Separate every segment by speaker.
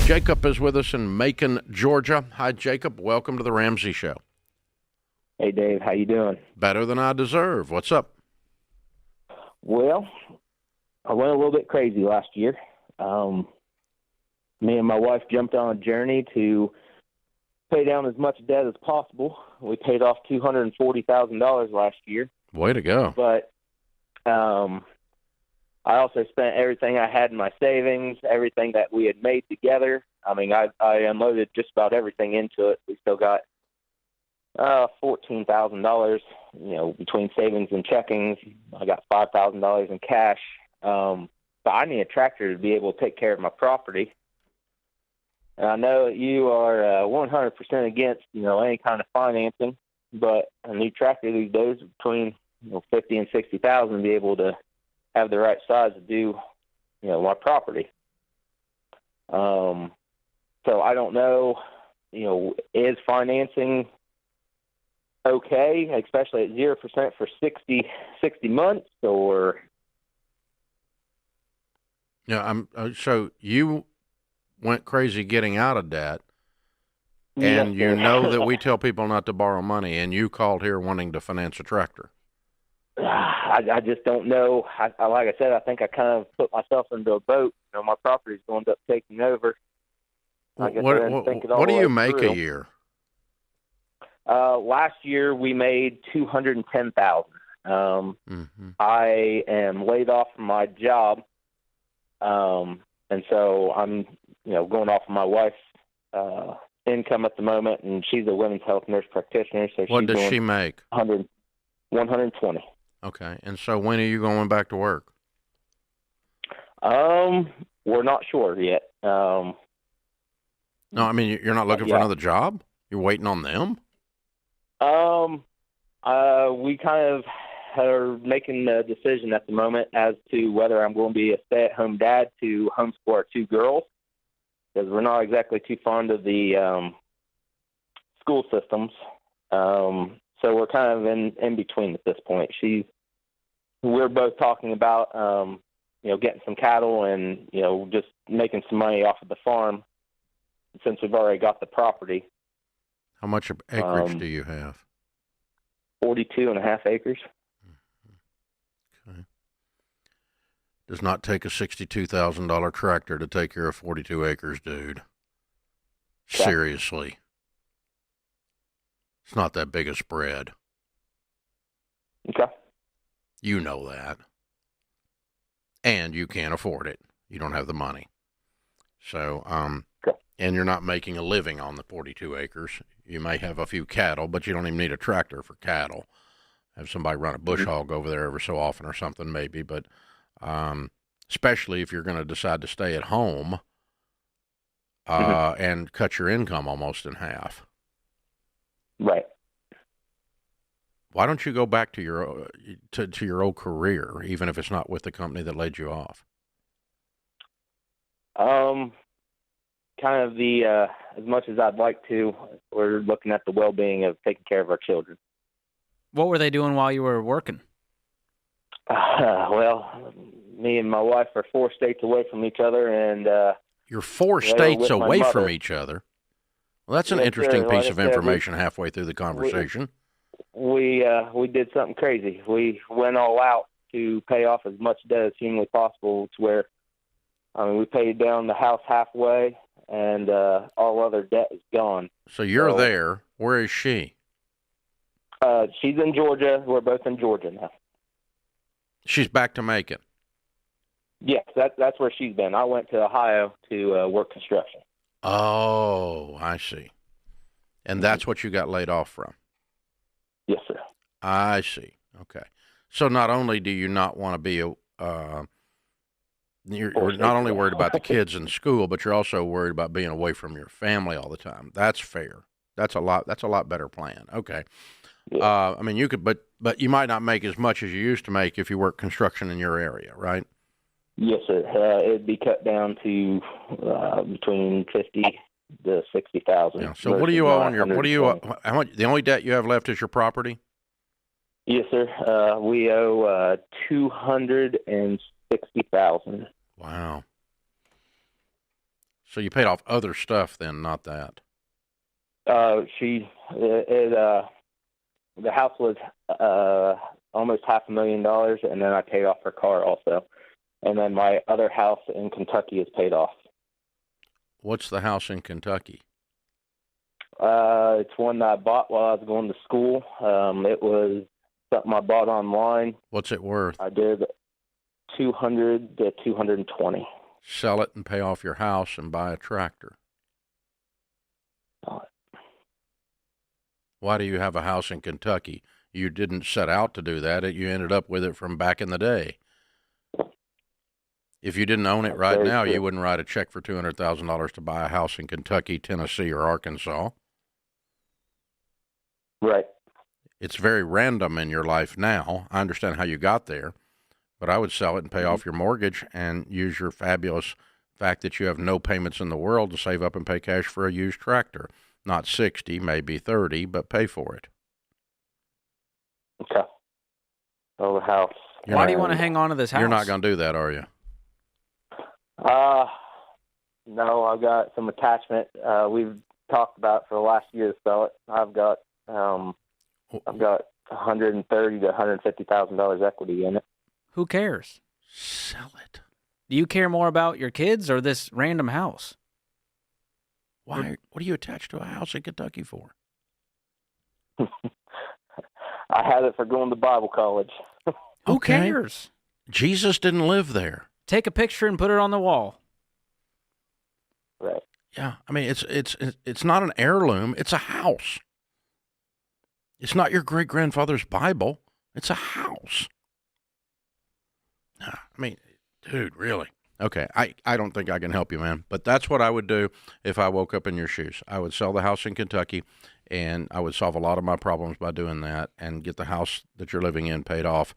Speaker 1: Jacob is with us in Macon, Georgia. Hi, Jacob. Welcome to the Ramsey Show.
Speaker 2: Hey, Dave. How you doing?
Speaker 1: Better than I deserve. What's up?
Speaker 2: Well, I went a little bit crazy last year. Me and my wife jumped on a journey to pay down as much debt as possible. We paid off $240,000 last year.
Speaker 1: Way to go.
Speaker 2: But I also spent everything I had in my savings, everything that we had made together. I mean, I unloaded just about everything into it. We still got $14,000, between savings and checkings. I got $5,000 in cash. But I need a tractor to be able to take care of my property. And I know that you are 100% against, any kind of financing, but a new tractor these days between 50 and 60,000 to be able to have the right size to do, my property. So I don't know, is financing okay, especially at 0% for 60 months, or?
Speaker 1: Yeah, so you went crazy getting out of debt, and
Speaker 2: Yes,
Speaker 1: you
Speaker 2: sir.
Speaker 1: know that we tell people not to borrow money, and you called here wanting to finance a tractor.
Speaker 2: I just don't know. Like I said, I think I kind of put myself into a boat. My property's going to end up taking over. I guess I didn't think it all
Speaker 1: What do
Speaker 2: the
Speaker 1: you
Speaker 2: way
Speaker 1: make
Speaker 2: through.
Speaker 1: a year?
Speaker 2: Last year we made $210,000. I am laid off from my job, and so I'm, going off of my wife's income at the moment, and she's a women's health nurse practitioner. So
Speaker 1: What
Speaker 2: she's
Speaker 1: does
Speaker 2: doing
Speaker 1: she make?
Speaker 2: 120.
Speaker 1: Okay, and so when are you going back to work?
Speaker 2: We're not sure yet.
Speaker 1: No, I mean, you're not looking for another job? You're waiting on them?
Speaker 2: We kind of are making a decision at the moment as to whether I'm going to be a stay-at-home dad to homeschool our two girls, because we're not exactly too fond of the school systems. So we're kind of in between at this point. We're both talking about, getting some cattle and, just making some money off of the farm since we've already got the property.
Speaker 1: How much acreage do you have?
Speaker 2: 42 and a half acres.
Speaker 1: Okay. Does not take a $62,000 tractor to take care of 42 acres, dude.
Speaker 2: Okay.
Speaker 1: Seriously. It's not that big a spread.
Speaker 2: Okay.
Speaker 1: You know that. And you can't afford it. You don't have the money. So,
Speaker 2: Okay.
Speaker 1: and you're not making a living on the 42 acres. You may have a few cattle, but you don't even need a tractor for cattle. Have somebody run a bush hog over there every so often or something maybe, but especially if you're going to decide to stay at home and cut your income almost in half.
Speaker 2: Right.
Speaker 1: Why don't you go back to your to your old career, even if it's not with the company that laid you off?
Speaker 2: Kind of as much as I'd like to, we're looking at the well-being of taking care of our children.
Speaker 3: What were they doing while you were working?
Speaker 2: Well, me and my wife are 4 states away from each other, and
Speaker 1: you're 4
Speaker 2: they were
Speaker 1: states
Speaker 2: with my
Speaker 1: away
Speaker 2: mother.
Speaker 1: from each other. Well, that's an
Speaker 2: Yes,
Speaker 1: interesting
Speaker 2: sir.
Speaker 1: piece
Speaker 2: Like
Speaker 1: of
Speaker 2: I said,
Speaker 1: information halfway through the conversation.
Speaker 2: We did something crazy. We went all out to pay off as much debt as humanly possible, to where, we paid down the house halfway, and all other debt is gone.
Speaker 1: So you're there. Where is she?
Speaker 2: She's in Georgia. We're both in Georgia now.
Speaker 1: She's back to Macon.
Speaker 2: Yes, that's where she's been. I went to Ohio to work construction.
Speaker 1: Oh, I see. And that's what you got laid off from?
Speaker 2: Yes, sir.
Speaker 1: I see. Okay. So not only do you not want to be you're not only worried about the kids in school, but you're also worried about being away from your family all the time. That's fair. That's a lot better plan. Okay.
Speaker 2: Yeah.
Speaker 1: You could, but you might not make as much as you used to make if you work construction in your area, right?
Speaker 2: Yes, sir. It'd be cut down to between 50 to 60,000.
Speaker 1: Yeah. So what do you owe on your? What do you? How much? The only debt you have left is your property.
Speaker 2: Yes, sir. We owe $260,000.
Speaker 1: Wow. So you paid off other stuff then, not that.
Speaker 2: The house was almost $500,000, and then I paid off her car also. And then my other house in Kentucky is paid off.
Speaker 1: What's the house in Kentucky?
Speaker 2: It's one that I bought while I was going to school. It was something I bought online.
Speaker 1: What's it worth?
Speaker 2: I did 200 to 220.
Speaker 1: Sell it and pay off your house and buy a tractor. Why do you have a house in Kentucky? You didn't set out to do that. You ended up with it from back in the day. If you didn't own it right now, you wouldn't write a check for $200,000 to buy a house in Kentucky, Tennessee, or Arkansas.
Speaker 2: Right.
Speaker 1: It's very random in your life now. I understand how you got there, but I would sell it and pay off your mortgage and use your fabulous fact that you have no payments in the world to save up and pay cash for a used tractor. Not 60, maybe 30, but pay for it.
Speaker 2: Okay. Sell the house.
Speaker 3: Why do you want to hang on to this house?
Speaker 1: You're not going to do that, are you?
Speaker 2: No, I've got some attachment. We've talked about for the last year to sell it. I've got $130,000 to $150,000 equity in it.
Speaker 3: Who cares?
Speaker 1: Sell it.
Speaker 3: Do you care more about your kids or this random house?
Speaker 1: Why? What are you attached to a house in Kentucky for?
Speaker 2: I had it for going to Bible college.
Speaker 3: Who cares?
Speaker 1: Jesus didn't live there.
Speaker 3: Take a picture and put it on the wall.
Speaker 2: Right.
Speaker 1: Yeah, I mean it's not an heirloom. It's a house. It's not your great grandfather's Bible. It's a house. I mean, dude, really? Okay, I don't think I can help you, man. But that's what I would do if I woke up in your shoes. I would sell the house in Kentucky, and I would solve a lot of my problems by doing that and get the house that you're living in paid off.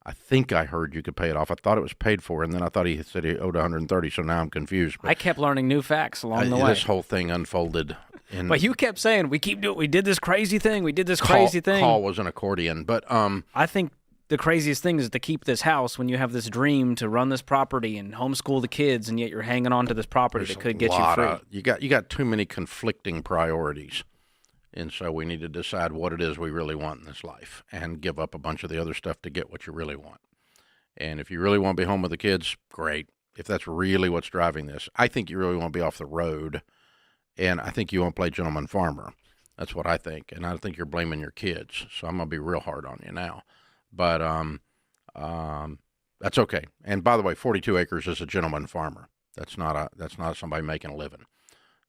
Speaker 1: I think I heard you could pay it off. I thought it was paid for, and then I thought he said he owed 130, so now I'm confused. But
Speaker 3: I kept learning new facts along the way.
Speaker 1: This whole thing unfolded.
Speaker 3: But you kept saying, we keep doing, we did this crazy thing, we did this crazy thing.
Speaker 1: Call was an accordion, but
Speaker 3: I think the craziest thing is to keep this house when you have this dream to run this property and homeschool the kids, and yet you're hanging on to this property that could get you free.
Speaker 1: You got too many conflicting priorities, and so we need to decide what it is we really want in this life and give up a bunch of the other stuff to get what you really want. And if you really want to be home with the kids, great. If that's really what's driving this, I think you really want to be off the road, and I think you want to play gentleman farmer. That's what I think, and I think you're blaming your kids, so I'm going to be real hard on you now. But that's okay. And by the way, 42 acres is a gentleman farmer. That's not somebody making a living.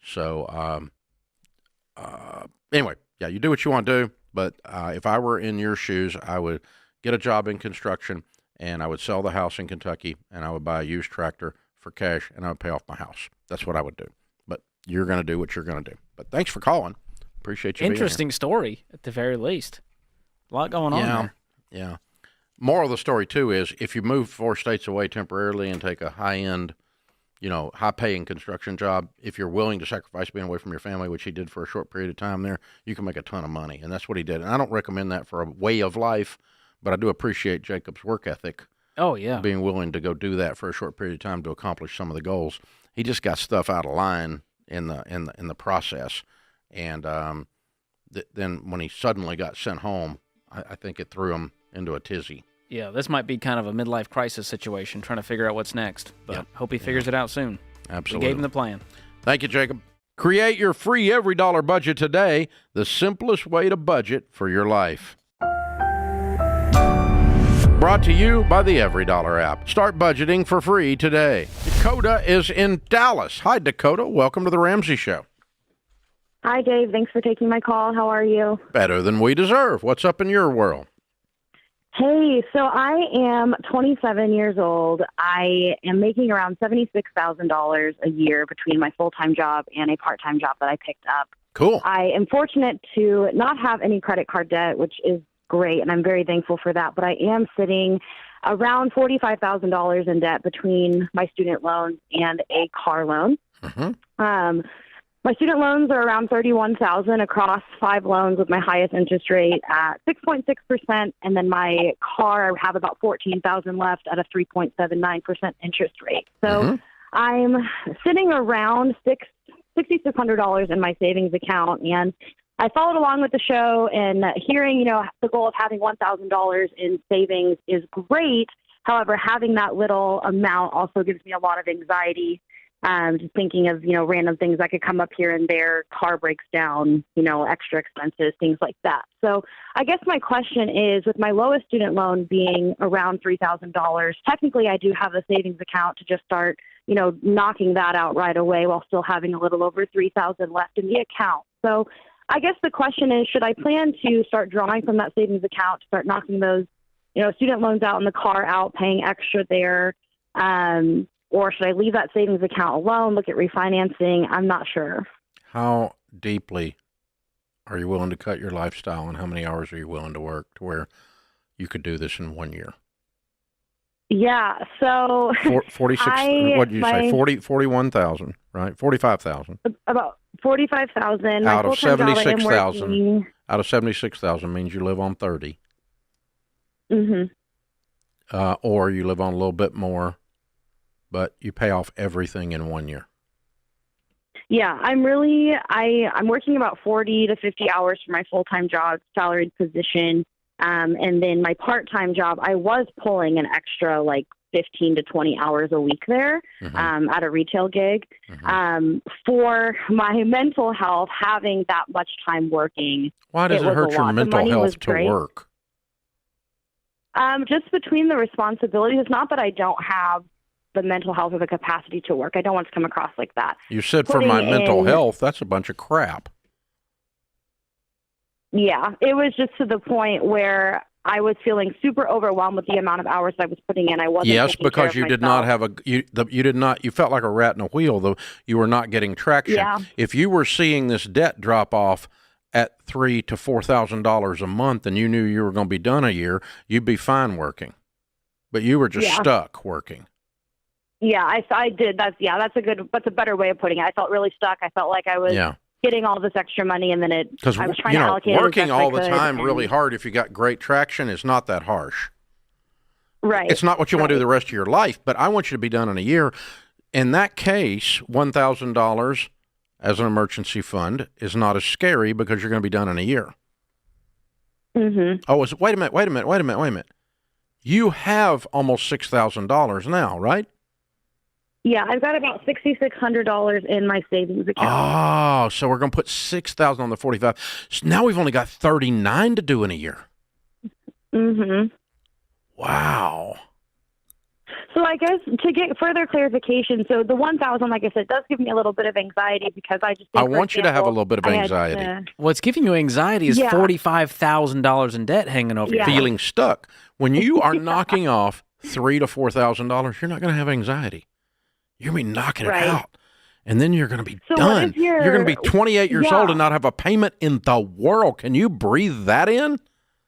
Speaker 1: So anyway, yeah, you do what you want to do. But if I were in your shoes, I would get a job in construction, and I would sell the house in Kentucky, and I would buy a used tractor for cash, and I would pay off my house. That's what I would do. But you're going to do what you're going to do. But thanks for calling. Appreciate you.
Speaker 3: Interesting story, at the very least. A lot going on there.
Speaker 1: Yeah. Moral of the story, too, is if you move 4 states away temporarily and take a high-end, high-paying construction job, if you're willing to sacrifice being away from your family, which he did for a short period of time there, you can make a ton of money. And that's what he did. And I don't recommend that for a way of life, but I do appreciate Jacob's work ethic.
Speaker 3: Oh, yeah.
Speaker 1: Being willing to go do that for a short period of time to accomplish some of the goals. He just got stuff out of line in the process. And then when he suddenly got sent home, I think it threw him into a tizzy.
Speaker 3: Yeah, this might be kind of a midlife crisis situation, trying to figure out what's next. But hope he figures it out soon.
Speaker 1: Absolutely.
Speaker 3: We gave him the plan.
Speaker 1: Thank you, Jacob. Create your free every dollar budget today, the simplest way to budget for your life. Brought to you by the Every Dollar app. Start budgeting for free today. Dakota is in Dallas. Hi, Dakota. Welcome to the Ramsey Show.
Speaker 4: Hi, Dave. Thanks for taking my call. How are you?
Speaker 1: Better than we deserve. What's up in your world?
Speaker 4: Hey, so I am 27 years old. I am making around $76,000 a year between my full-time job and a part-time job that I picked up.
Speaker 1: Cool.
Speaker 4: I am fortunate to not have any credit card debt, which is great, and I'm very thankful for that. But I am sitting around $45,000 in debt between my student loans and a car loan.
Speaker 1: Mm-hmm.
Speaker 4: My student loans are around $31,000 across 5 loans with my highest interest rate at 6.6%, and then my car I have about $14,000 left at a 3.79% interest rate. So I'm sitting around $6,600 in my savings account, and I followed along with the show and hearing, the goal of having $1,000 in savings is great. However, having that little amount also gives me a lot of anxiety. Just thinking of, random things that could come up here and there, car breaks down, extra expenses, things like that. So I guess my question is, with my lowest student loan being around $3,000, technically I do have a savings account to just start, knocking that out right away while still having a little over $3,000 left in the account. So I guess the question is, should I plan to start drawing from that savings account to start knocking those, student loans out and the car out, paying extra there? Or should I leave that savings account alone, look at refinancing? I'm not sure.
Speaker 1: How deeply are you willing to cut your lifestyle, and how many hours are you willing to work to where you could do this in 1 year?
Speaker 4: Yeah, so
Speaker 1: 46, what did you say, 41,000, right? 45,000.
Speaker 4: About 45,000.
Speaker 1: Out of 76,000. Out of 76,000 means you live on 30.
Speaker 4: Mm-hmm.
Speaker 1: Or you live on a little bit more, but you pay off everything in 1 year.
Speaker 4: Yeah, I'm working about 40 to 50 hours for my full-time job, salaried position. And then my part-time job, I was pulling an extra 15 to 20 hours a week there, at a retail gig. For my mental health, having that much time working.
Speaker 1: Why does it hurt your mental health to work?
Speaker 4: Just between the responsibilities, it's not that I don't have the mental health or the capacity to work. I don't want to come across like that.
Speaker 1: You said for my mental health, that's a bunch of crap. Yeah,
Speaker 4: it was just to the point where I was feeling super overwhelmed with the amount of hours that I was putting in. I wasn't.
Speaker 1: Yes, because you did not have you did not. You felt like a rat in a wheel, though. You were not getting traction.
Speaker 4: Yeah.
Speaker 1: If you were seeing this debt drop off at $3,000 to $4,000 a month, and you knew you were going to be done a year, you'd be fine working. But you were just stuck working.
Speaker 4: Yeah, I did. That's a better way of putting it. I felt really stuck. I felt like I was getting all this extra money, and then I was trying to allocate it
Speaker 1: working all the time
Speaker 4: and
Speaker 1: really hard, if you got great traction, is not that harsh.
Speaker 4: Right.
Speaker 1: It's not what you want to do the rest of your life, but I want you to be done in a year. In that case, $1,000 as an emergency fund is not as scary because you're going to be done in a year.
Speaker 4: Mm-hmm.
Speaker 1: Oh, wait a minute. You have almost $6,000 now, right?
Speaker 4: Yeah, I've got about $6,600 in my savings account.
Speaker 1: Oh, so we're going to put $6,000 on the 45. So now we've only got 39 to do in a year.
Speaker 4: Mm-hmm.
Speaker 1: Wow.
Speaker 4: So I guess to get further clarification, so the 1,000, like I said, does give me a little bit of anxiety because I just think,
Speaker 1: I want you to have a little bit of anxiety.
Speaker 3: What's giving you anxiety is $45,000 in debt hanging over you.
Speaker 1: Feeling stuck. When you are knocking off $3,000 to $4,000, you're not going to have anxiety. You're going to be knocking it out. And then you're going to be done. You're going to be 28 years old and not have a payment in the world. Can you breathe that in?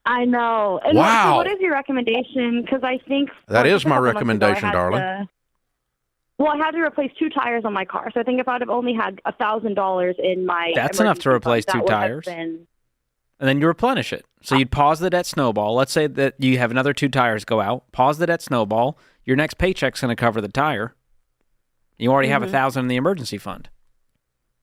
Speaker 4: I know. And
Speaker 1: wow.
Speaker 4: So what is your recommendation? Because I think
Speaker 1: that is my recommendation, darling.
Speaker 4: I had to replace 2 tires on my car. So I think if I'd have only had $1,000 in my
Speaker 3: that's enough to replace 2 tires. And then you replenish it. So you'd pause the debt snowball. Let's say that you have another 2 tires go out. Pause the debt snowball. Your next paycheck's going to cover the tire. You already have $1,000 in the emergency fund.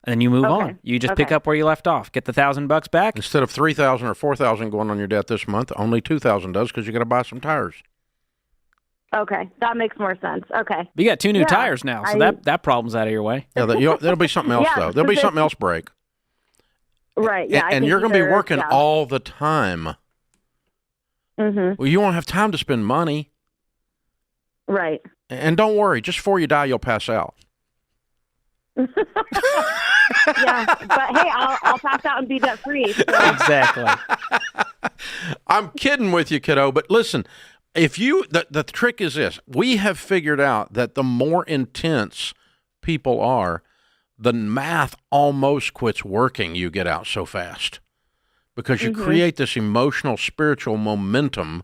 Speaker 3: And then you move on. You just pick up where you left off. Get the $1,000 back.
Speaker 1: Instead of $3,000 or $4,000 going on your debt this month, only $2,000 does because you got to buy some tires.
Speaker 4: Okay, that makes more sense. Okay.
Speaker 3: You got 2 new tires now, so that problem's out of your way.
Speaker 1: Yeah, there'll be something else though. There'll be something else break.
Speaker 4: Right. Yeah.
Speaker 1: And you're going to be working all the time.
Speaker 4: Mm-hmm.
Speaker 1: Well, you won't have time to spend money.
Speaker 4: Right.
Speaker 1: And don't worry, just before you die, you'll pass out.
Speaker 4: Yeah, but hey, I'll pass out and be debt free. So.
Speaker 3: Exactly.
Speaker 1: I'm kidding with you, kiddo. But listen, if you the trick is this: we have figured out that the more intense people are, the math almost quits working. You get out so fast because you create this emotional, spiritual momentum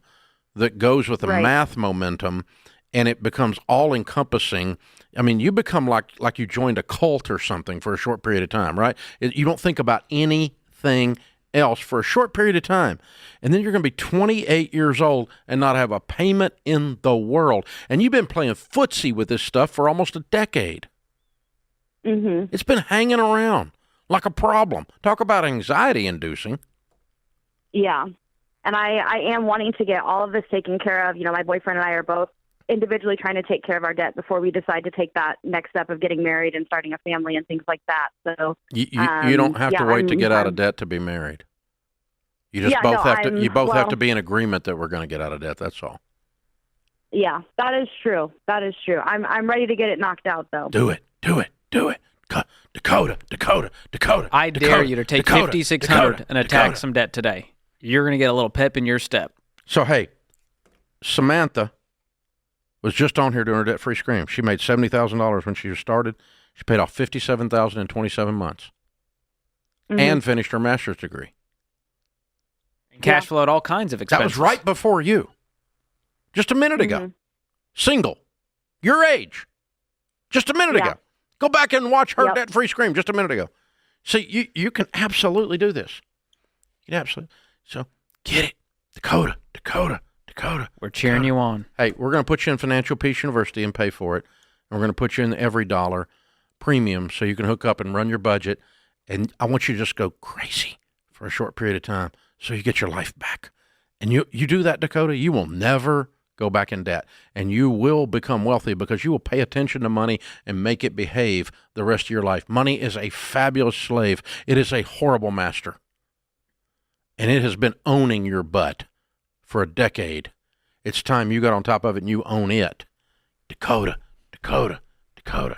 Speaker 1: that goes with the math momentum. And it becomes all-encompassing. I mean, you become like you joined a cult or something for a short period of time, right? You don't think about anything else for a short period of time, and then you're going to be 28 years old and not have a payment in the world. And you've been playing footsie with this stuff for almost a decade.
Speaker 4: Mm-hmm.
Speaker 1: It's been hanging around like a problem. Talk about anxiety-inducing.
Speaker 4: Yeah. And I am wanting to get all of this taken care of. You know, my boyfriend and I are both individually trying to take care of our debt before we decide to take that next step of getting married and starting a family and things like that. So
Speaker 1: you don't have to wait to get out of debt to be married. You just have to be in agreement that we're going to get out of debt. That's all.
Speaker 4: Yeah, that is true. I'm ready to get it knocked out, though.
Speaker 1: Do it. Dakota.
Speaker 3: I dare you to take $5,600 and attack some debt today. You're going to get a little pep in your step.
Speaker 1: So, hey, Samantha was just on here doing her debt-free scream. She made $70,000 when she started. She paid off $57,000 in 27 months and finished her master's degree.
Speaker 3: And cash flowed all kinds of expenses.
Speaker 1: That was right before you. Just a minute ago. Single. Your age. Just a minute ago. Go back and watch her debt-free scream just a minute ago. See, you can absolutely do this. You can absolutely. So get it. Dakota.
Speaker 3: We're cheering you on.
Speaker 1: Hey, we're going to put you in Financial Peace University and pay for it. And we're going to put you in the $Every premium so you can hook up and run your budget. And I want you to just go crazy for a short period of time so you get your life back. And you do that, Dakota, you will never go back in debt. And you will become wealthy because you will pay attention to money and make it behave the rest of your life. Money is a fabulous slave. It is a horrible master. And it has been owning your butt for a decade. It's time you got on top of it and you own it. Dakota.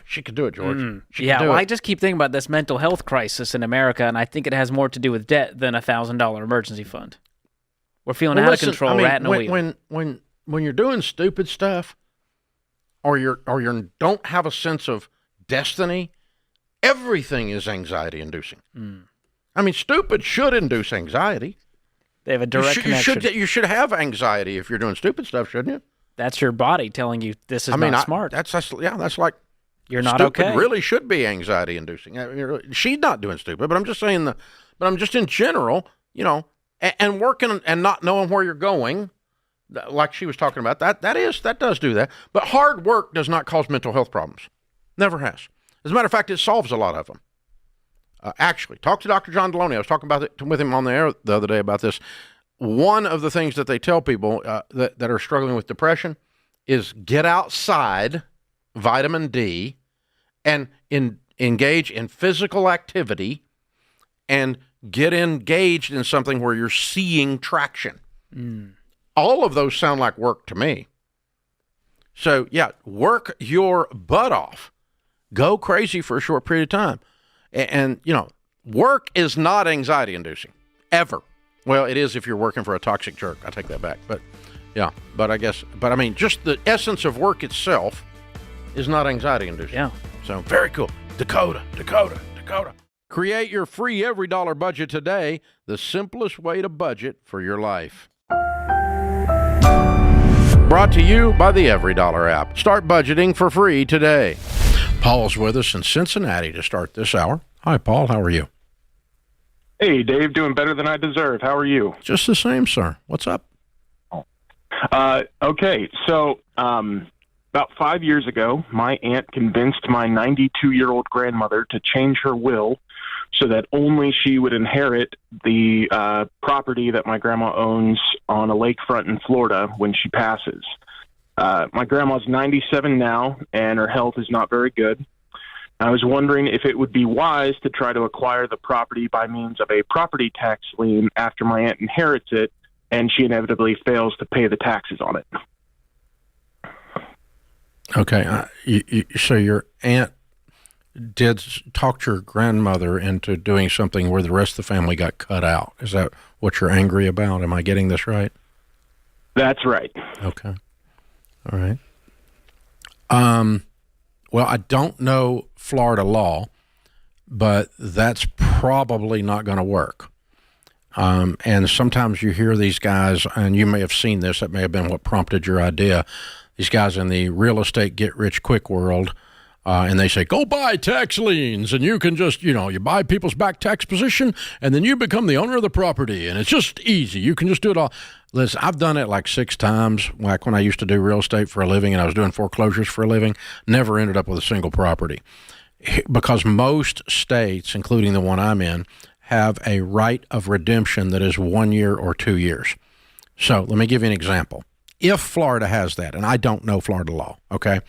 Speaker 1: She could do it, George.
Speaker 3: I just keep thinking about this mental health crisis in America, and I think it has more to do with debt than a $1,000 emergency fund. We're feeling out of control, rat in a wheel.
Speaker 1: When you're doing stupid stuff, or you don't have a sense of destiny, everything is anxiety-inducing. I mean, stupid should induce anxiety.
Speaker 3: They have a direct connection.
Speaker 1: You should have anxiety if you're doing stupid stuff, shouldn't you?
Speaker 3: That's your body telling you this is not smart.
Speaker 1: That's like
Speaker 3: you're not
Speaker 1: stupid
Speaker 3: okay.
Speaker 1: Really should be anxiety-inducing. I mean, she's not doing stupid, but I'm just saying but I'm just in general, and working and not knowing where you're going, like she was talking about. That does do that. But hard work does not cause mental health problems. Never has. As a matter of fact, it solves a lot of them. Actually, talk to Dr. John Deloney. I was talking about it with him on the air the other day about this. One of the things that they tell people that are struggling with depression is get outside, vitamin D, and engage in physical activity and get engaged in something where you're seeing traction. All of those sound like work to me. So, work your butt off. Go crazy for a short period of time. And work is not anxiety-inducing, ever. Well, it is if you're working for a toxic jerk. I take that back. But, I mean, just the essence of work itself is not anxiety-inducing.
Speaker 3: Yeah.
Speaker 1: So, very cool. Dakota. Create your free $Every budget today, the simplest way to budget for your life. Brought to you by the $Every app. Start budgeting for free today. Paul's with us in Cincinnati to start this hour. Hi, Paul. How are you?
Speaker 5: Hey, Dave. Doing better than I deserve. How are you?
Speaker 1: Just the same, sir. What's up?
Speaker 5: Okay. So, about 5 years ago, my aunt convinced my 92-year-old grandmother to change her will so that only she would inherit the property that my grandma owns on a lakefront in Florida when she passes. My grandma's 97 now, and her health is not very good. I was wondering if it would be wise to try to acquire the property by means of a property tax lien after my aunt inherits it, and she inevitably fails to pay the taxes on it.
Speaker 1: Okay. So your aunt did talk your grandmother into doing something where the rest of the family got cut out. Is that what you're angry about? Am I getting this right?
Speaker 5: That's right.
Speaker 1: Okay. All right. Well, I don't know Florida law, but that's probably not going to work. And sometimes you hear these guys, and you may have seen this, that may have been what prompted your idea. These guys in the real estate get-rich-quick world and they say, go buy tax liens, and you can just, you buy people's back tax position, and then you become the owner of the property, and it's just easy. You can just do it all. Listen, I've done it like 6 times, like when I used to do real estate for a living and I was doing foreclosures for a living. Never ended up with a single property. Because most states, including the one I'm in, have a right of redemption that is 1 year or 2 years. So let me give you an example. If Florida has that, and I don't know Florida law, okay,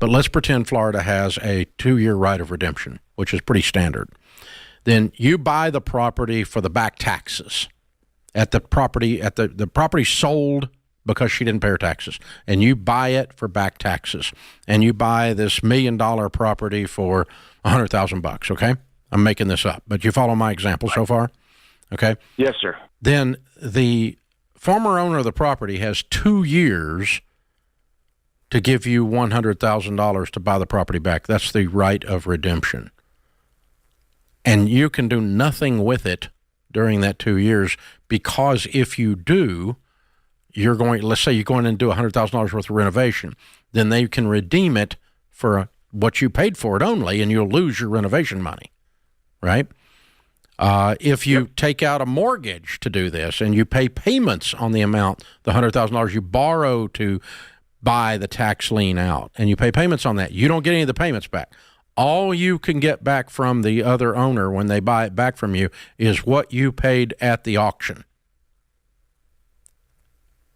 Speaker 1: but let's pretend Florida has a 2-year right of redemption, which is pretty standard. Then you buy the property for the back taxes. The property sold because she didn't pay her taxes, and you buy it for back taxes, and you buy this $1 million property for $100,000. Okay, I'm making this up, but you follow my example so far. Okay.
Speaker 5: Yes, sir.
Speaker 1: Then the former owner of the property has 2 years to give you $100,000 to buy the property back. That's the right of redemption, and you can do nothing with it during that 2 years, because if you do, let's say you're going in and do $100,000 worth of renovation, then they can redeem it for what you paid for it only, and you'll lose your renovation money, right? If you take out a mortgage to do this and you pay payments on the amount, the $100,000 you borrow to buy the tax lien out, and you pay payments on that, you don't get any of the payments back. All you can get back from the other owner when they buy it back from you is what you paid at the auction.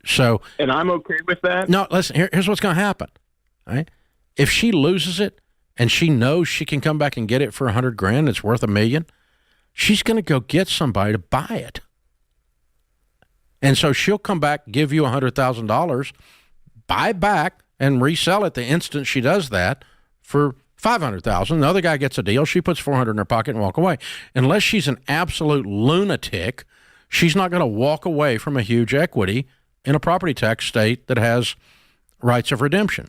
Speaker 1: So,
Speaker 5: and I'm okay with that.
Speaker 1: No, listen. Here's what's going to happen. Right? If she loses it and she knows she can come back and get it for $100,000, it's worth $1 million. She's going to go get somebody to buy it, and so she'll come back, give you $100,000, buy back, and resell it the instant she does that for $500,000. The other guy gets a deal. She puts $400 in her pocket and walk away. Unless she's an absolute lunatic, she's not going to walk away from a huge equity in a property tax state that has rights of redemption.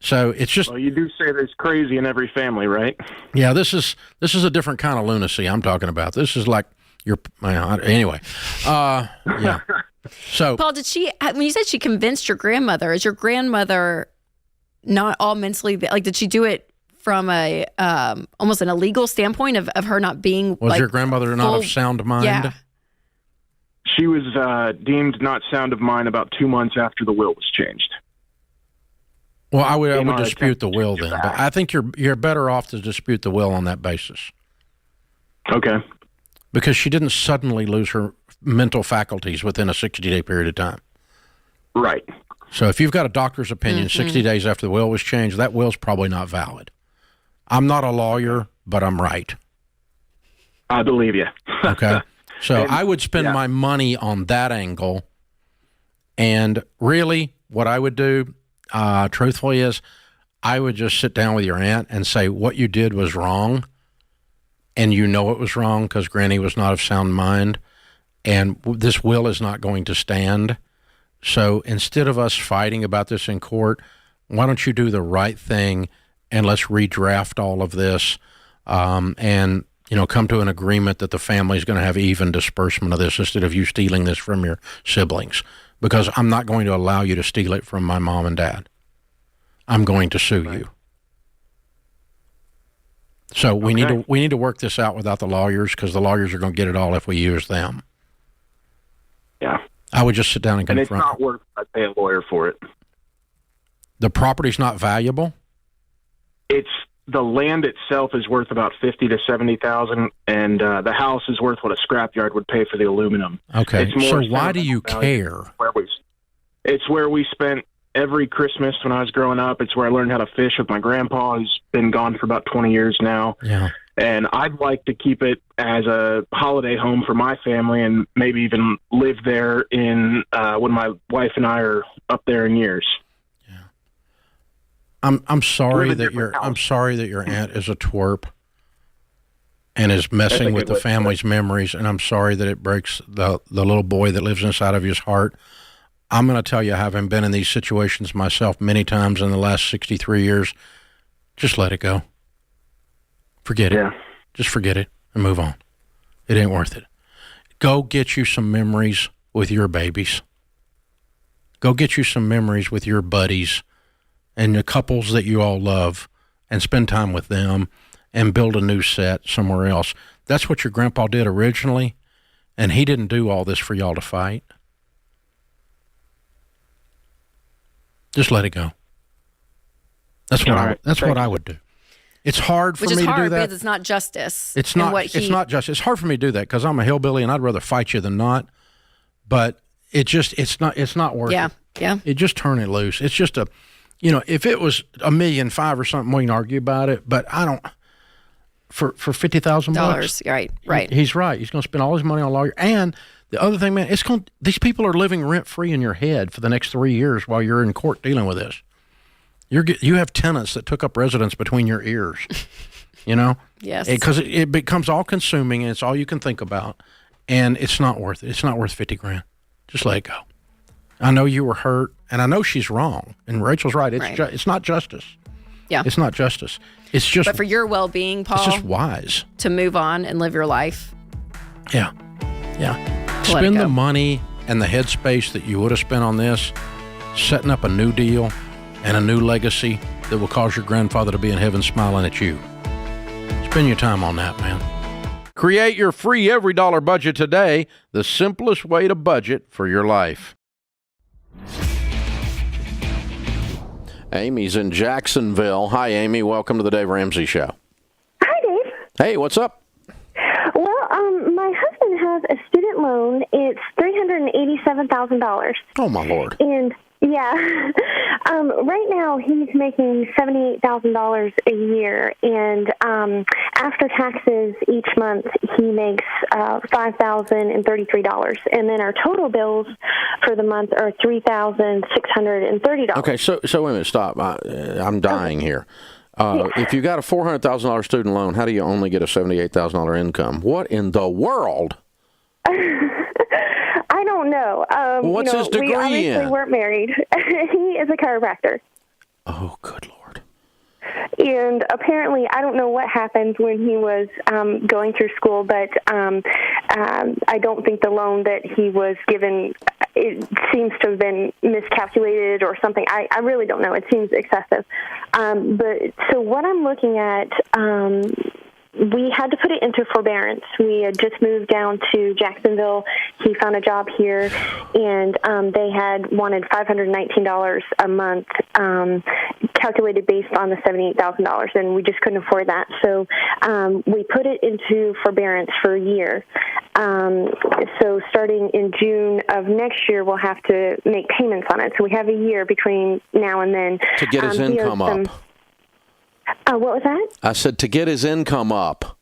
Speaker 1: So it's just.
Speaker 5: Well, you do say there's crazy in every family, right?
Speaker 1: Yeah, this is a different kind of lunacy I'm talking about. This is like anyway. Yeah. So,
Speaker 6: Paul, when you said she convinced your grandmother, is your grandmother not all mentally, like, did she do it from a almost an illegal standpoint of her not being?
Speaker 1: Was your grandmother not of sound mind?
Speaker 6: Yeah.
Speaker 5: She was deemed not sound of mind about 2 months after the will was changed.
Speaker 1: Well, I would dispute the will then, but I think you're better off to dispute the will on that basis.
Speaker 5: Okay.
Speaker 1: Because she didn't suddenly lose her mental faculties within a 60-day period of time.
Speaker 5: Right.
Speaker 1: So if you've got a doctor's opinion 60 days after the will was changed, that will's probably not valid. I'm not a lawyer, but I'm right.
Speaker 5: I believe you.
Speaker 1: Okay. So I would spend my money on that angle. And really, what I would do, truthfully, is I would just sit down with your aunt and say, what you did was wrong. And you know it was wrong because Granny was not of sound mind. And this will is not going to stand. So instead of us fighting about this in court, why don't you do the right thing and let's redraft all of this and come to an agreement that the family is going to have even disbursement of this instead of you stealing this from your siblings. Because I'm not going to allow you to steal it from my mom and dad. I'm going to sue you. So we need to work this out without the lawyers, because the lawyers are going to get it all if we use them.
Speaker 5: Yeah.
Speaker 1: I would just sit down and confront.
Speaker 5: And it's not worth I pay a lawyer for it.
Speaker 1: The property's not valuable?
Speaker 5: It's the land itself is worth about $50,000 to $70,000, and the house is worth what a scrapyard would pay for the aluminum.
Speaker 1: Okay, so why do you care?
Speaker 5: It's where we spent every Christmas when I was growing up. It's where I learned how to fish with my grandpa, who's been gone for about 20 years now.
Speaker 1: Yeah.
Speaker 5: And I'd like to keep it as a holiday home for my family, and maybe even live there when my wife and I are up there in years.
Speaker 1: I'm sorry that your aunt is a twerp and is messing with the family's memories, and I'm sorry that it breaks the little boy that lives inside of his heart. I'm going to tell you, having been in these situations myself many times in the last 63 years, just let it go. Forget it. Just forget it and move on. It ain't worth it. Go get you some memories with your babies. Go get you some memories with your buddies and the couples that you all love, and spend time with them and build a new set somewhere else. That's what your grandpa did originally, and he didn't do all this for y'all to fight. Just let it go. That's what I would do. It's hard for me to do that.
Speaker 6: Which is hard because it's not justice.
Speaker 1: It's not justice. It's hard for me to do that because I'm a hillbilly and I'd rather fight you than not. But it's not worth it.
Speaker 6: Yeah.
Speaker 1: It just turn it loose. It's just if it was $1.5 million or something, we can argue about it. But I don't. For $50,000,
Speaker 6: right.
Speaker 1: He's right. He's going to spend all his money on a lawyer. And the other thing, man, these people are living rent free in your head for the next 3 years while you're in court dealing with this. You have tenants that took up residence between your ears,
Speaker 6: Yes.
Speaker 1: Because it becomes all consuming and it's all you can think about, and it's not worth it. It's not worth $50,000. Just let it go. I know you were hurt, and I know she's wrong, and Rachel's right. It's not justice.
Speaker 6: Yeah.
Speaker 1: It's not justice. It's just.
Speaker 6: But for your well-being, Paul,
Speaker 1: it's just wise
Speaker 6: to move on and live your life.
Speaker 1: Yeah. Spend the money and the headspace that you would have spent on this, setting up a new deal and a new legacy that will cause your grandfather to be in heaven smiling at you. Spend your time on that, man. Create your free every dollar budget today, the simplest way to budget for your life. Amy's in Jacksonville. Hi, Amy. Welcome to the Dave Ramsey Show.
Speaker 7: Hi, Dave.
Speaker 1: Hey, what's up?
Speaker 7: Well, my husband has a student loan. It's $387,000.
Speaker 1: Oh, my Lord.
Speaker 7: And, yeah, right now he's making $78,000 a year, and after taxes each month he makes $5,033, and then our total bills for the month are $3,630.
Speaker 1: Okay, so wait a minute, stop. I'm dying here. If you got a $400,000 student loan, how do you only get a $78,000 income? What in the world?
Speaker 7: I don't know.
Speaker 1: What's his degree
Speaker 7: we obviously
Speaker 1: in?
Speaker 7: weren't married. He is a chiropractor.
Speaker 1: Oh, good Lord.
Speaker 7: And apparently, I don't know what happened when he was going through school, but I don't think the loan that he was given, it seems to have been miscalculated or something. I really don't know. It seems excessive. But so what I'm looking at, we had to put it into forbearance. We had just moved down to Jacksonville. He found a job here, and they had wanted $519 a month, calculated based on the $78,000, and we just couldn't afford that. So we put it into forbearance for a year. So starting in June of next year, we'll have to make payments on it. So we have a year between now and then.
Speaker 1: To get his income up.
Speaker 7: What was that?
Speaker 1: I said to get his income up.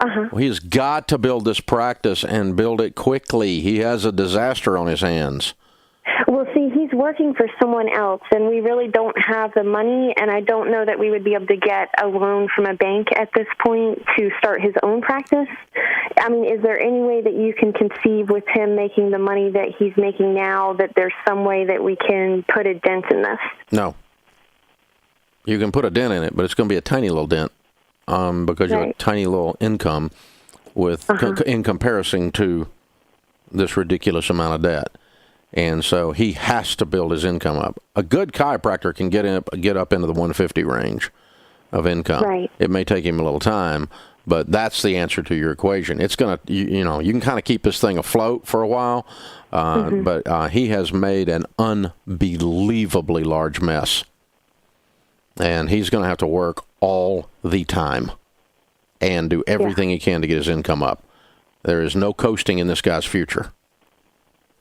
Speaker 7: Uh-huh.
Speaker 1: Well, he's got to build this practice and build it quickly. He has a disaster on his hands.
Speaker 7: Well, see, he's working for someone else, and we really don't have the money, and I don't know that we would be able to get a loan from a bank at this point to start his own practice. I mean, is there any way that you can conceive with him making the money that he's making now that there's some way that we can put a dent in this?
Speaker 1: No. You can put a dent in it, but it's going to be a tiny little dent because you have a tiny little income in comparison to this ridiculous amount of debt. And so he has to build his income up. A good chiropractor can get up into the 150 range of income.
Speaker 7: Right.
Speaker 1: It may take him a little time, but that's the answer to your equation. It's going to, you can kind of keep this thing afloat for a while, but he has made an unbelievably large mess. And he's going to have to work all the time and do everything he can to get his income up. There is no coasting in this guy's future.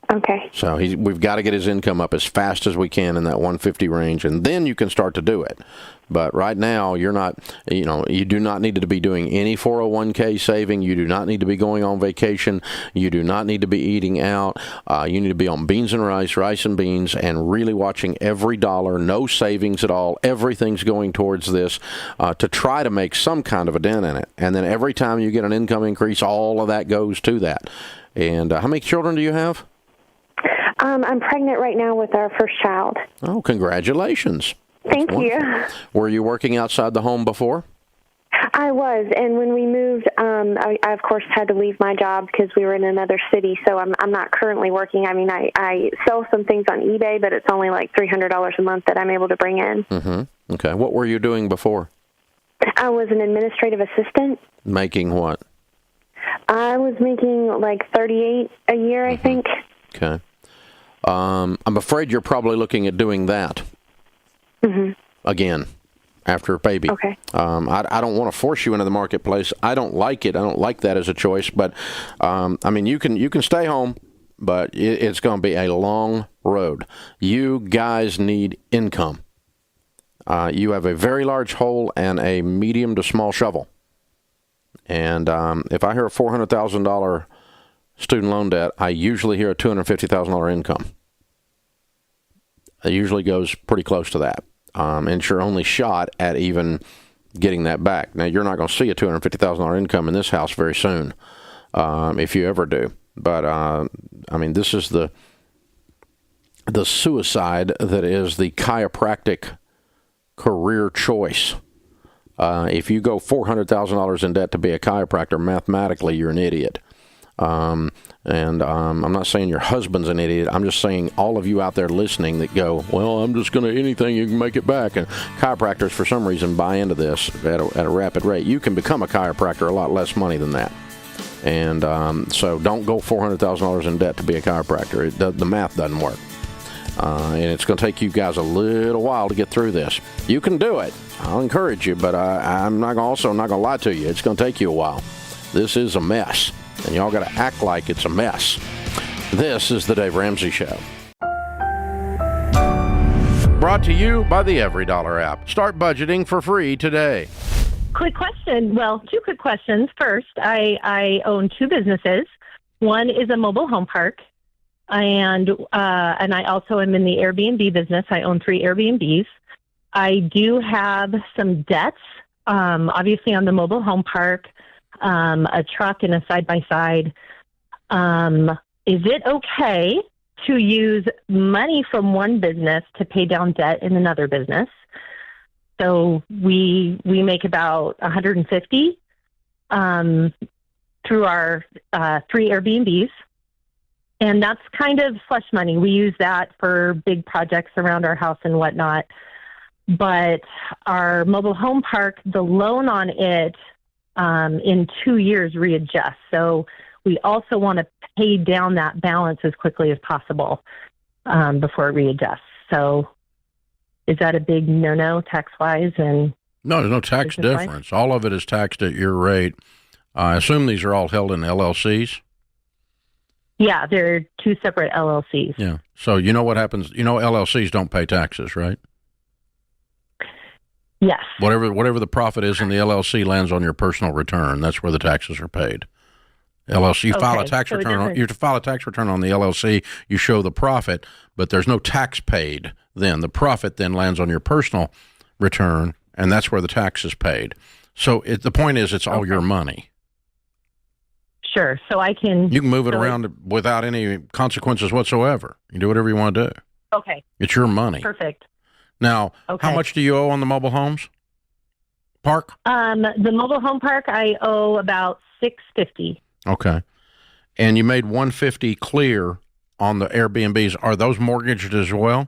Speaker 7: Okay.
Speaker 1: So we've got to get his income up as fast as we can in that 150 range, and then you can start to do it. But right now, you're not, you do not need to be doing any 401k saving. You do not need to be going on vacation. You do not need to be eating out. You need to be on beans and rice and beans, and really watching every dollar, no savings at all. Everything's going towards this to try to make some kind of a dent in it. And then every time you get an income increase, all of that goes to that. And how many children do you have?
Speaker 7: I'm pregnant right now with our first child.
Speaker 1: Oh, congratulations.
Speaker 7: Thank you.
Speaker 1: Were you working outside the home before?
Speaker 7: I was, and when we moved, I of course had to leave my job because we were in another city, so I'm not currently working. I mean, I sell some things on eBay, but it's only like $300 a month that I'm able to bring in.
Speaker 1: Mm-hmm. Okay. What were you doing before?
Speaker 7: I was an administrative assistant.
Speaker 1: Making what?
Speaker 7: I was making like 38 a year, I think.
Speaker 1: Okay. I'm afraid you're probably looking at doing that again after a baby.
Speaker 7: Okay.
Speaker 1: I don't want to force you into the marketplace. I don't like it. I don't like that as a choice. But I mean, you can stay home, but it's going to be a long road. You guys need income. You have a very large hole and a medium to small shovel. And if I hear a $400,000 student loan debt, I usually hear a $250,000 income. It usually goes pretty close to that. And it's your only shot at even getting that back. Now, you're not going to see a $250,000 income in this house very soon, if you ever do. But, I mean, this is the suicide that is the chiropractic career choice. If you go $400,000 in debt to be a chiropractor, mathematically, you're an idiot. I'm not saying your husband's an idiot. I'm just saying all of you out there listening that go, well, I'm just going to anything you can make it back. And chiropractors, for some reason, buy into this at a rapid rate. You can become a chiropractor a lot less money than that. And so don't go $400,000 in debt to be a chiropractor. The math doesn't work. And it's going to take you guys a little while to get through this. You can do it. I'll encourage you, but I'm not going to lie to you. It's going to take you a while. This is a mess, and y'all got to act like it's a mess. This is the Dave Ramsey Show. Brought to you by the EveryDollar app. Start budgeting for free today.
Speaker 8: Quick question. Well, two quick questions. First, I own two businesses. One is a mobile home park, and I also am in the Airbnb business. I own 3 Airbnbs. I do have some debts, obviously on the mobile home park, a truck and a side-by-side. Is it okay to use money from one business to pay down debt in another business? So we make about $150 through our 3 Airbnbs. And that's kind of slush money. We use that for big projects around our house and whatnot. But our mobile home park, the loan on it in 2 years readjusts. So we also want to pay down that balance as quickly as possible before it readjusts. So is that a big no-no tax-wise? And
Speaker 1: no, there's no tax difference. All of it is taxed at your rate. I assume these are all held in LLCs?
Speaker 8: Yeah, they're 2 separate LLCs.
Speaker 1: Yeah. So you know what happens? You know LLCs don't pay taxes, right?
Speaker 8: Yes.
Speaker 1: Whatever the profit is in the LLC lands on your personal return. That's where the taxes are paid. LLC, you file a tax return. You file a tax return on the LLC. You show the profit, but there's no tax paid. Then the profit then lands on your personal return, and that's where the tax is paid. So the point is, it's all your money.
Speaker 8: Sure. So you can
Speaker 1: move it around without any consequences whatsoever. You can do whatever you want to do.
Speaker 8: Okay.
Speaker 1: It's your money.
Speaker 8: Perfect.
Speaker 1: Now, how much do you owe on the mobile homes park?
Speaker 8: The mobile home park, I owe about $650.
Speaker 1: Okay. And you made $150 clear on the Airbnbs. Are those mortgaged as well?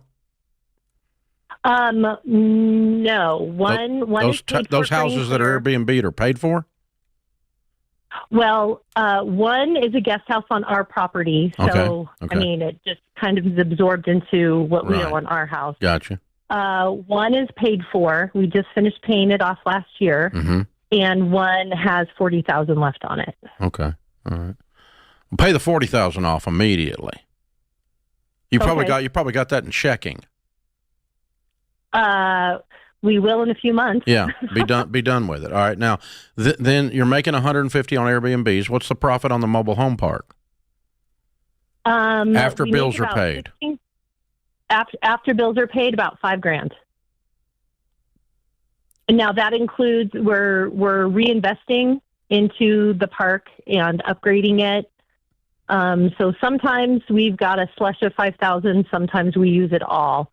Speaker 8: No. One is paid for
Speaker 1: those houses that are Airbnb are paid for?
Speaker 8: Well, one is a guest house on our property. So,
Speaker 1: Okay.
Speaker 8: I mean, it just kind of is absorbed into what we owe on our house.
Speaker 1: Gotcha.
Speaker 8: One is paid for. We just finished paying it off last year.
Speaker 1: Mm-hmm.
Speaker 8: And one has $40,000 left on it.
Speaker 1: Okay. All right. Well, pay the $40,000 off immediately. You probably got that in checking.
Speaker 8: We will in a few months.
Speaker 1: Yeah, be done with it. All right. Now, then you're making $150 on Airbnbs. What's the profit on the mobile home park? After bills are paid.
Speaker 8: After bills are paid, about $5,000. And now that includes we're reinvesting into the park and upgrading it. So sometimes we've got a slush of $5,000. Sometimes we use it all.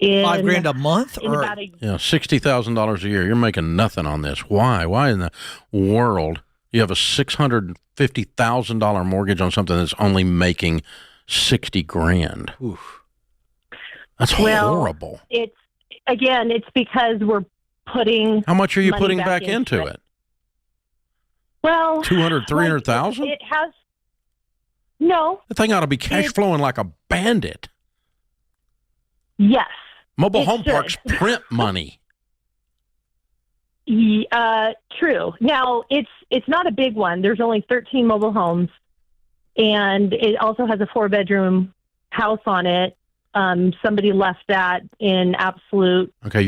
Speaker 9: $5,000 a month, or
Speaker 1: $60,000 a year. You're making nothing on this. Why? Why in the world you have a $650,000 mortgage on something that's only making $60,000? Oof. That's horrible.
Speaker 8: It's because putting.
Speaker 1: How much are you putting back into it?
Speaker 8: Well,
Speaker 1: 200, 300,000?
Speaker 8: It has. No.
Speaker 1: The thing ought to be cash flowing like a bandit.
Speaker 8: Yes.
Speaker 1: Mobile home parks print money.
Speaker 8: True. Now, it's not a big one. There's only 13 mobile homes, and it also has a 4-bedroom house on it. Somebody left that in absolute.
Speaker 1: Okay,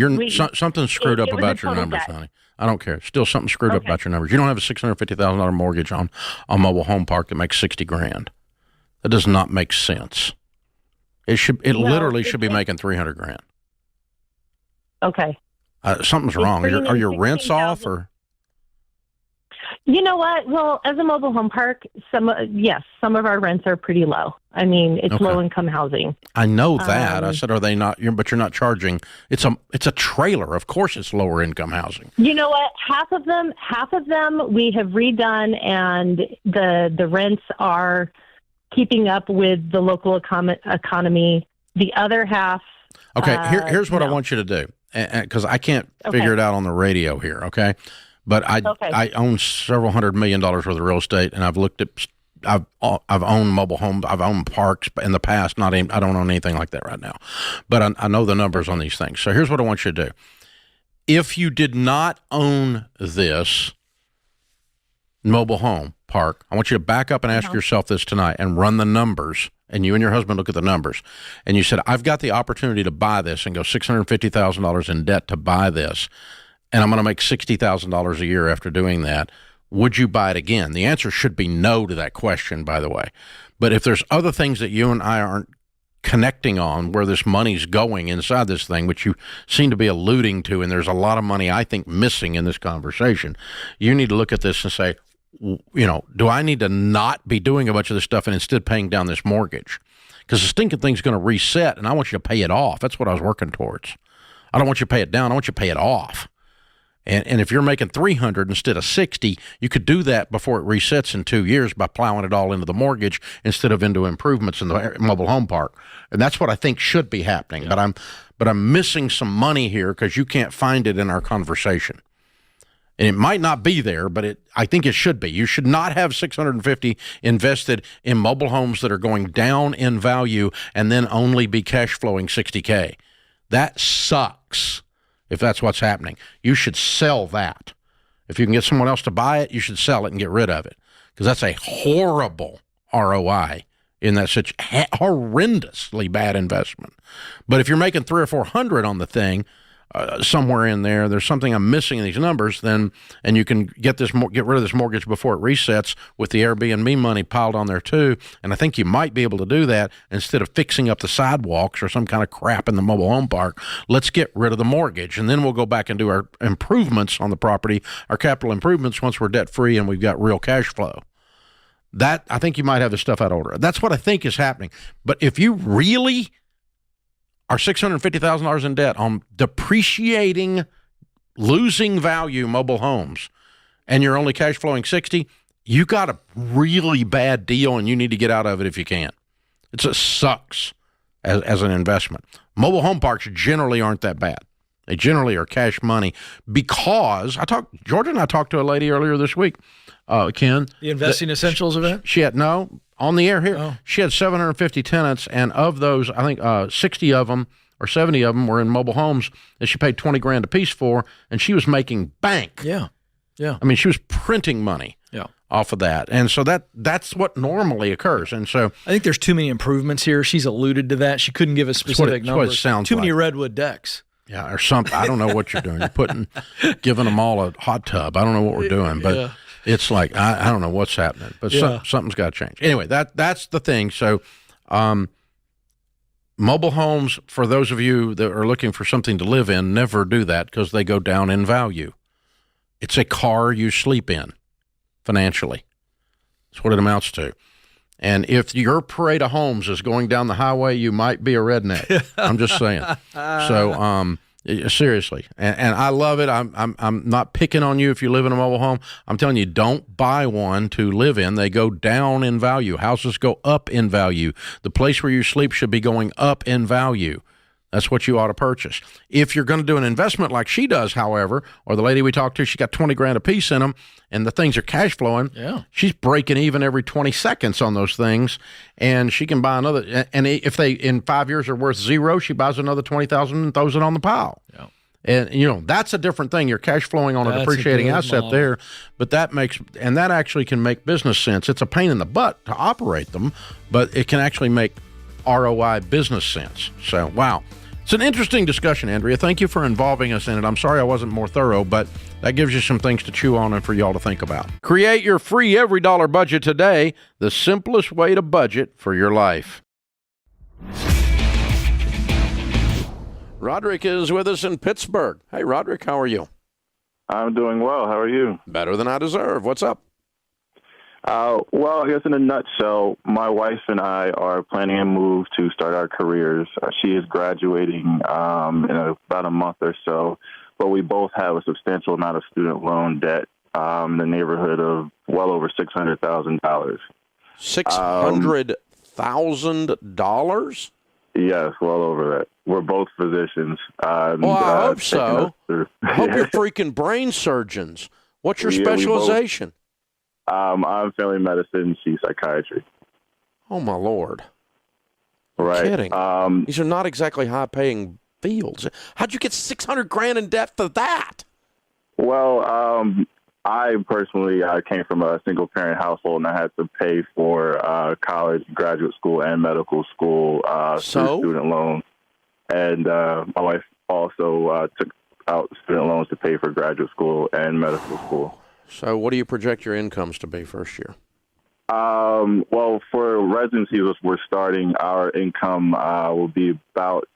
Speaker 1: something's screwed up about your numbers, honey. I don't care. Still something screwed up about your numbers. You don't have a $650,000 mortgage on a mobile home park that makes $60,000. That does not make sense. It literally should be making $300,000.
Speaker 8: Okay.
Speaker 1: Something's wrong. Are your rents off or?
Speaker 8: You know what? Well, as a mobile home park, some of our rents are pretty low. I mean, it's low income housing.
Speaker 1: I know that. I said, are they not? But you're not charging. It's a trailer. Of course, it's lower income housing.
Speaker 8: You know what? Half of them we have redone, and the rents are keeping up with the local economy. The other half.
Speaker 1: Okay, here's what I want you to do, because I can't figure it out on the radio here. Okay. But I own several $100 million worth of real estate, and I've looked at. I've owned mobile homes. I've owned parks in the past. I don't own anything like that right now, but I know the numbers on these things. So here's what I want you to do: if you did not own this mobile home park, I want you to back up and ask yourself this tonight, and run the numbers. And you and your husband look at the numbers, and you said, "I've got the opportunity to buy this and go $650,000 in debt to buy this." And I'm going to make $60,000 a year after doing that. Would you buy it again? The answer should be no to that question, by the way. But if there's other things that you and I aren't connecting on where this money's going inside this thing, which you seem to be alluding to, and there's a lot of money, I think, missing in this conversation, you need to look at this and say, do I need to not be doing a bunch of this stuff and instead paying down this mortgage? Because the stinking thing's going to reset, and I want you to pay it off. That's what I was working towards. I don't want you to pay it down. I want you to pay it off. And if you're making $300 instead of $60, you could do that before it resets in 2 years by plowing it all into the mortgage instead of into improvements in the mobile home park. And that's what I think should be happening. Yeah. But I'm missing some money here because you can't find it in our conversation. And it might not be there, but I think it should be. You should not have $650 invested in mobile homes that are going down in value and then only be cash flowing $60K. That sucks. If that's what's happening, you should sell that. If you can get someone else to buy it, you should sell it and get rid of it, because that's a horrible ROI in that such horrendously bad investment. But if you're making $300 or $400 on the thing, somewhere in there's something I'm missing in these numbers, and you can get rid of this mortgage before it resets with the Airbnb money piled on there too. And I think you might be able to do that instead of fixing up the sidewalks or some kind of crap in the mobile home park. Let's get rid of the mortgage, and then we'll go back and do our improvements on the property, our capital improvements, once we're debt free and we've got real cash flow. That, I think you might have the stuff out of order. That's what I think is happening. But if you really are $650,000 in debt on depreciating, losing value mobile homes, and you're only cash flowing 60, you got a really bad deal, and you need to get out of it if you can. It sucks as an investment. Mobile home parks generally aren't that bad. They generally are cash money, because Georgia and I talked to a lady earlier this week, Ken.
Speaker 9: The Investing Essentials event?
Speaker 1: She had on the air here. Oh. She had 750 tenants, and of those, I think 60 of them or 70 of them were in mobile homes that she paid $20,000 a piece for, and she was making bank.
Speaker 9: Yeah.
Speaker 1: I mean, she was printing money.
Speaker 9: Yeah.
Speaker 1: Off of that. And so that's what normally occurs. And so
Speaker 9: I think there's too many improvements here. She's alluded to that. She couldn't give a specific number.
Speaker 1: What it sounds
Speaker 9: too
Speaker 1: like.
Speaker 9: many redwood decks.
Speaker 1: Yeah, or something. I don't know what you're doing. You're giving them all a hot tub. I don't know what we're doing, but it's like, I don't know what's happening, but something's got to change. Anyway, that's the thing. So mobile homes, for those of you that are looking for something to live in, never do that, because they go down in value. It's a car you sleep in financially. That's what it amounts to. And if your parade of homes is going down the highway, you might be a redneck. I'm just saying. So seriously, and I love it. I'm not picking on you if you live in a mobile home. I'm telling you, don't buy one to live in. They go down in value. Houses go up in value. The place where you sleep should be going up in value. That's what you ought to purchase. If you're going to do an investment like she does, however, or the lady we talked to, she got 20 grand a piece in them, and the things are cash flowing.
Speaker 9: Yeah.
Speaker 1: She's breaking even every 20 seconds on those things, and she can buy another. And if they in 5 years are worth zero, she buys another 20,000 and throws it on the pile.
Speaker 9: Yeah.
Speaker 1: And that's a different thing. You're cash flowing on a depreciating asset model there, but that actually can make business sense. It's a pain in the butt to operate them, but it can actually make ROI business sense. So, wow. It's an interesting discussion, Andrea. Thank you for involving us in it. I'm sorry I wasn't more thorough, but that gives you some things to chew on and for y'all to think about. Create your free every dollar budget today, the simplest way to budget for your life. Roderick is with us in Pittsburgh. Hey, Roderick, how are you?
Speaker 10: I'm doing well. How are you?
Speaker 1: Better than I deserve. What's up?
Speaker 10: Well, I guess in a nutshell, my wife and I are planning a move to start our careers. She is graduating in about a month or so, but we both have a substantial amount of student loan debt in the neighborhood of well over $600,000.
Speaker 1: $600,000?
Speaker 10: Yes, well over that. We're both physicians.
Speaker 1: I hope so. I hope you're freaking brain surgeons. What's your specialization?
Speaker 10: I'm family medicine, she's psychiatry.
Speaker 1: Oh, my Lord.
Speaker 10: Right.
Speaker 1: Kidding. These are not exactly high-paying fields. How'd you get $600,000 in debt for that?
Speaker 10: Well, I personally came from a single-parent household, and I had to pay for college, graduate school, and medical school through student loans. And my wife also took out student loans to pay for graduate school and medical school.
Speaker 1: So what do you project your incomes to be first year?
Speaker 10: Well, for residency, we're starting, our income will be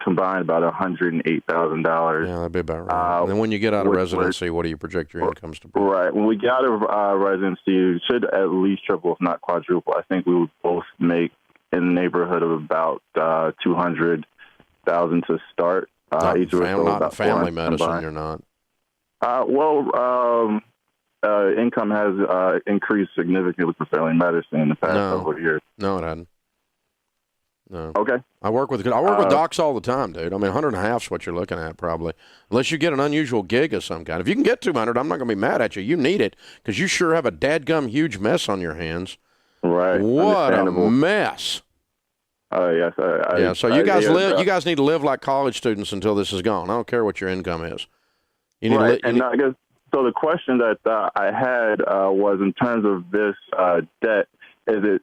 Speaker 10: combined about $108,000.
Speaker 1: Yeah, that'd be about right. And then when you get out of residency, what do you project your incomes to be?
Speaker 10: Right. When we get out of residency, it should at least triple, if not quadruple. I think we would both make in the neighborhood of about $200,000 to start. Each of us
Speaker 1: not family medicine, combined. You're not.
Speaker 10: Income has increased significantly for family medicine in the past couple of years.
Speaker 1: No, it hadn't. No.
Speaker 10: Okay.
Speaker 1: I work with docs all the time, dude. I mean, 100.5 is what you're looking at probably, unless you get an unusual gig of some kind. If you can get 200, I'm not going to be mad at you. You need it because you sure have a dadgum huge mess on your hands.
Speaker 10: Right.
Speaker 1: What a mess.
Speaker 10: Yes.
Speaker 1: So you guys You guys need to live like college students until this is gone. I don't care what your income is. You need
Speaker 10: I guess. So the question that I had was in terms of this debt, is it,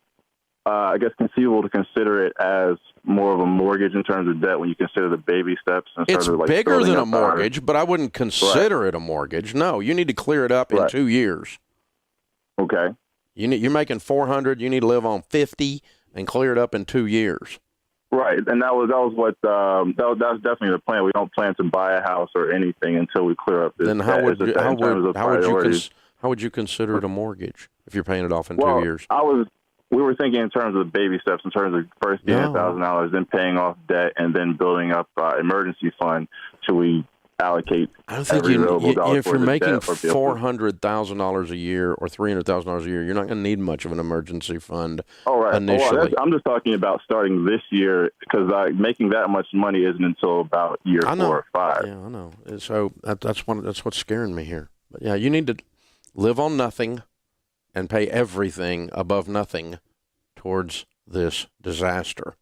Speaker 10: I guess, conceivable to consider it as more of a mortgage in terms of debt when you consider the baby steps?
Speaker 1: It's bigger than a mortgage, but I wouldn't consider it a mortgage. No, you need to clear it up in 2 years.
Speaker 10: Okay.
Speaker 1: You're making $400. You need to live on $50 and clear it up in 2 years.
Speaker 10: Right, and that was what that's definitely the plan. We don't plan to buy a house or anything until we clear up this.
Speaker 1: Then how would you consider it a mortgage if you're paying it off in 2 years?
Speaker 10: We were thinking in terms of baby steps, in terms of first getting $1,000, then paying off debt, and then building up emergency fund. Should we allocate?
Speaker 1: I don't think if you're making $400,000 a year or $300,000 a year, you're not going to need much of an emergency fund. Initially.
Speaker 10: I'm just talking about starting this year because making that much money isn't until about year 4 or 5.
Speaker 1: Yeah, I know. So that's what's scaring me here. But yeah, you need to live on nothing and pay everything above nothing towards this disaster.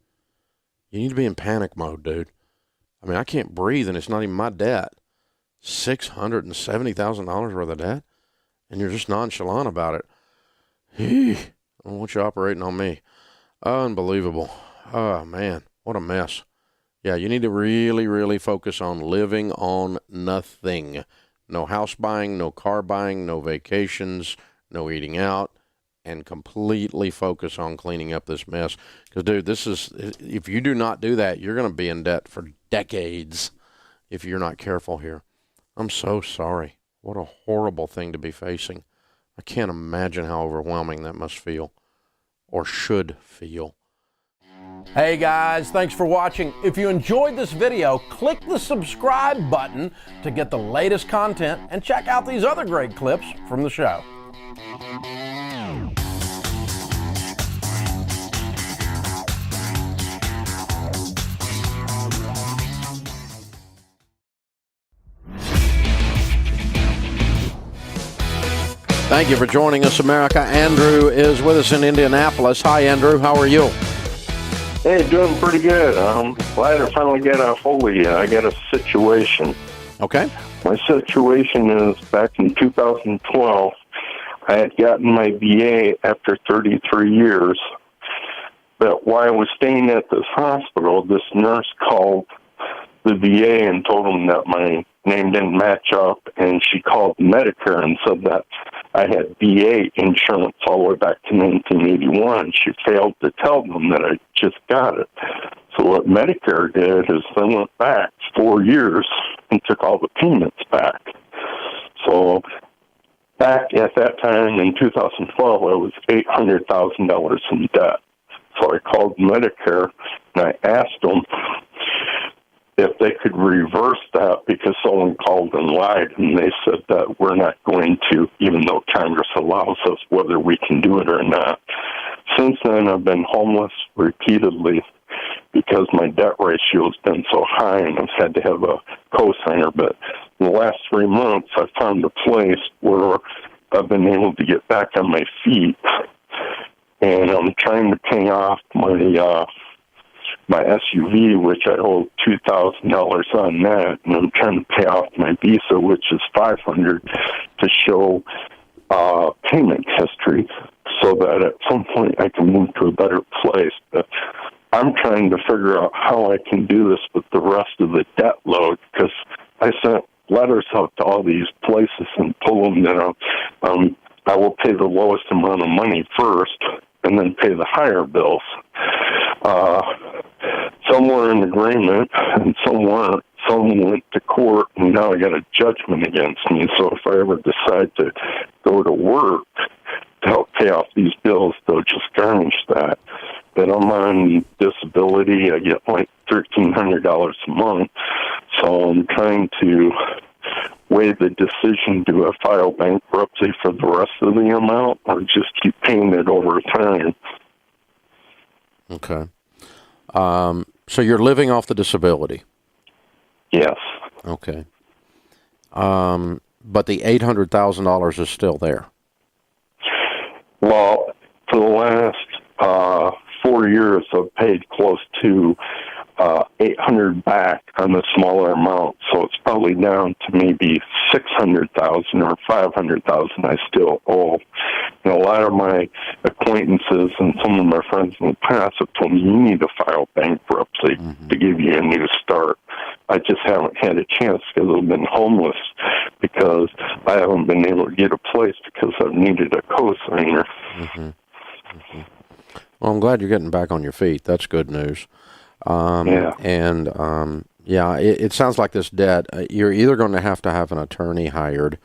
Speaker 1: You need to be in panic mode, dude. I mean, I can't breathe, and it's not even my debt. $670,000 worth of debt, and you're just nonchalant about it. I don't want you operating on me. Unbelievable. Oh, man, what a mess. Yeah, you need to really, really focus on living on nothing. No house buying, no car buying, no vacations, no eating out, and completely focus on cleaning up this mess. Because, dude, if you do not do that, you're going to be in debt for decades if you're not careful here. I'm so sorry. What a horrible thing to be facing. I can't imagine how overwhelming that must feel or should feel. Hey guys, thanks for watching. If you enjoyed this video, click the subscribe button to get the latest content and check out these other great clips from the show. Thank you for joining us, America. Andrew is with us in Indianapolis. Hi, Andrew. How are you?
Speaker 11: Hey, doing pretty good. I'm glad I finally got a hold of you. I got a situation.
Speaker 1: Okay.
Speaker 11: My situation is back in 2012, I had gotten my VA after 33 years. But while I was staying at this hospital, this nurse called the VA and told them that my name didn't match up, and she called Medicare and said that I had VA insurance all the way back to 1981. She failed to tell them that I just got it. So what Medicare did is they went back 4 years and took all the payments back. So back at that time in 2012, I was $800,000 in debt. So I called Medicare and I asked them if they could reverse that because someone called and lied, and they said that we're not going to, even though Congress allows us, whether we can do it or not. Since then, I've been homeless repeatedly because my debt ratio has been so high, and I've had to have a cosigner. But in the last 3 months, I found a place where I've been able to get back on my feet, and I'm trying to pay off my SUV, which I owe $2,000 on that, and I'm trying to pay off my Visa, which is $500, to show payment history, so that at some point I can move to a better place. But I'm trying to figure out how I can do this with the rest of the debt load, because I sent letters out to all these places and told them that I will pay the lowest amount of money first and then pay the higher bills. Some were in agreement, and some weren't. Some went to court, and now I got a judgment against me. So if I ever decide to go to work to help pay off these bills, they'll just garnish that. But I'm on disability. I get like $1,300 a month. So I'm trying to weigh the decision, do I file bankruptcy for the rest of the amount or just keep paying it over time?
Speaker 1: Okay. So you're living off the disability?
Speaker 11: Yes.
Speaker 1: Okay. But the $800,000 is still there?
Speaker 11: Well, for the last 4 years, I've paid close to $800 back on the smaller amount, so it's probably down to maybe $600,000 or $500,000 I still owe. And a lot of my acquaintances and some of my friends in the past have told me, you need to file bankruptcy to give you a new start. I just haven't had a chance because I've been homeless, because I haven't been able to get a place because I've needed a co-signer.
Speaker 1: Well, I'm glad you're getting back on your feet. That's good news. It sounds like this debt, you're either going to have an attorney hired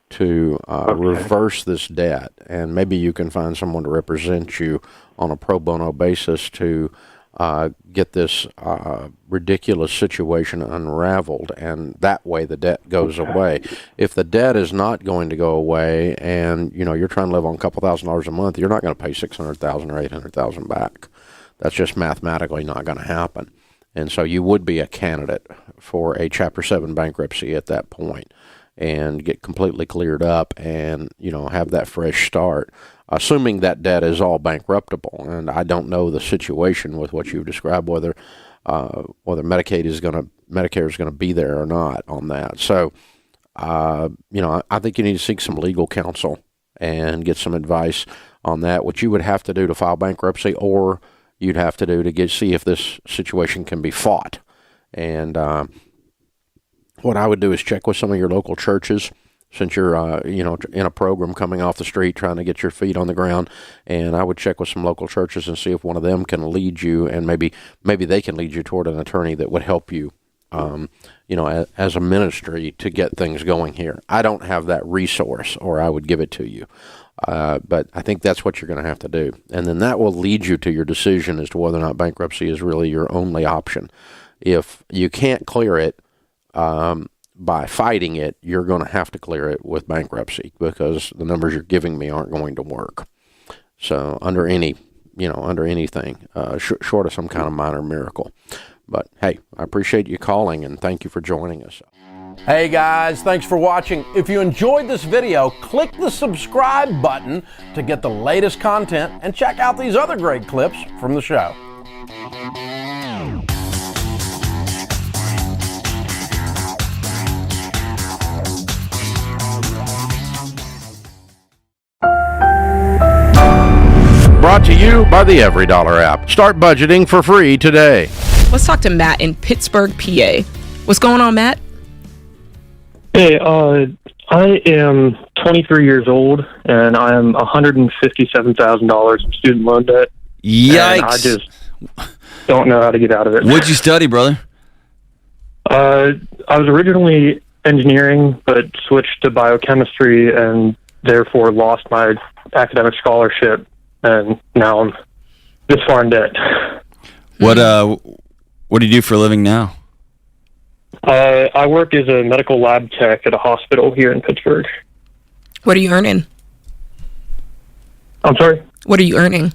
Speaker 1: to reverse this debt, and maybe you can find someone to represent you on a pro bono basis to get this ridiculous situation unraveled, and that way the debt goes away. If the debt is not going to go away, and you're trying to live on a couple $1,000s a month, you're not going to pay $600,000 or $800,000 back. That's just mathematically not going to happen. And so you would be a candidate for a Chapter 7 bankruptcy at that point and get completely cleared up and, have that fresh start, assuming that debt is all bankruptable. And I don't know the situation with what you've described, whether Medicare is going to be there or not on that. So, I think you need to seek some legal counsel and get some advice on that, what you would have to do to file bankruptcy, or you'd have to do to see if this situation can be fought. And what I would do is check with some of your local churches, since you're in a program coming off the street trying to get your feet on the ground. And I would check with some local churches and see if one of them can lead you, and maybe they can lead you toward an attorney that would help you, as a ministry to get things going here. I don't have that resource, or I would give it to you. But I think that's what you're going to have to do. And then that will lead you to your decision as to whether or not bankruptcy is really your only option. If you can't clear it by fighting it, you're going to have to clear it with bankruptcy, because the numbers you're giving me aren't going to work. So under anything, short of some kind of minor miracle. But hey, I appreciate you calling, and thank you for joining us.
Speaker 12: Hey guys, thanks for watching. If you enjoyed this video, click the subscribe button to get the latest content and check out these other great clips from the show.
Speaker 1: Brought to you by the EveryDollar app. Start budgeting for free today.
Speaker 13: Let's talk to Matt in Pittsburgh, PA. What's going on, Matt?
Speaker 14: Hey, I am 23 years old, and I am $157,000 in student loan debt.
Speaker 15: Yikes!
Speaker 14: And I just don't know how to get out of it.
Speaker 15: What'd you study, brother?
Speaker 14: I was originally engineering, but switched to biochemistry, and therefore lost my academic scholarship, and now I'm this far in debt.
Speaker 15: What do you do for a living now?
Speaker 14: I work as a medical lab tech at a hospital here in Pittsburgh.
Speaker 13: What are you earning?
Speaker 14: I'm sorry?
Speaker 13: What are you earning?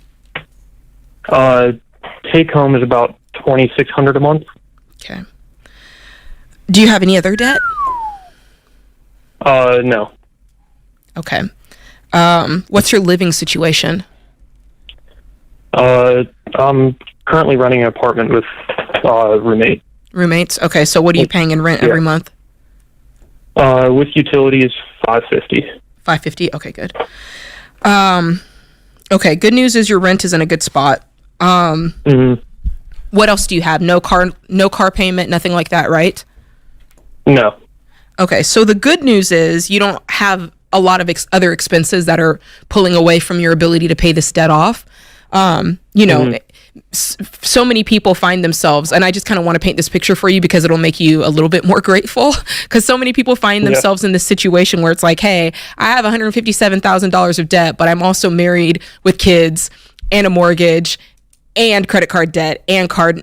Speaker 14: Take home is about $2,600 a month.
Speaker 13: Okay. Do you have any other debt?
Speaker 14: No.
Speaker 13: Okay. What's your living situation?
Speaker 14: I'm currently renting an apartment with roommate.
Speaker 13: Roommates? Okay, so what are you paying in rent every month?
Speaker 14: With utilities, $550.
Speaker 13: $550? Okay, good. Okay, good news is your rent is in a good spot. What else do you have? No car payment, nothing like that, right?
Speaker 14: No.
Speaker 13: Okay, so the good news is you don't have a lot of other expenses that are pulling away from your ability to pay this debt off. So many people find themselves, and I just kind of want to paint this picture for you because it'll make you a little bit more grateful, because so many people find themselves in this situation where it's like, hey, I have $157,000 of debt, but I'm also married with kids and a mortgage and credit card debt and car